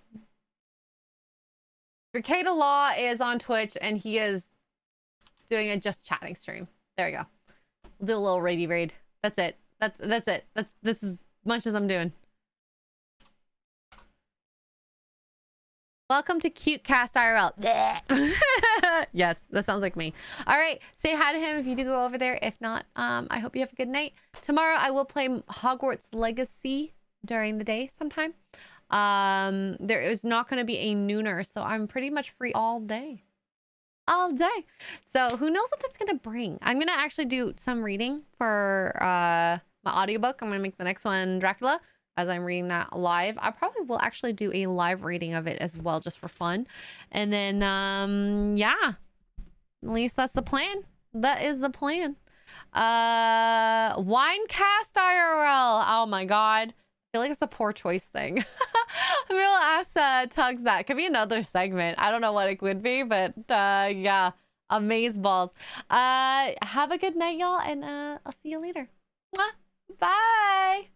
Ricada Law is on Twitch and he is doing a just chatting stream. There we go. We'll do a little raidy raid. That's it. That's it. This is as much as I'm doing. Welcome to CuteCast IRL. Yes, that sounds like me. All right, say hi to him if you do go over there. If not, I hope you have a good night. Tomorrow I will play Hogwarts Legacy during the day sometime. There is not going to be a nooner, so I'm pretty much free all day. All day. So who knows what that's going to bring. I'm going to actually do some reading for my audiobook. I'm gonna make the next one Dracula as I'm reading that live. I probably will actually do a live reading of it as well, just for fun. And then yeah, at least that's the plan. That is the plan. Winecast IRL. Oh my god, I feel like it's a poor choice thing. I'm gonna ask Tugs that. Could be another segment. I don't know what it would be, but yeah, amazeballs. Have a good night, y'all, and I'll see you later. Mwah. Bye.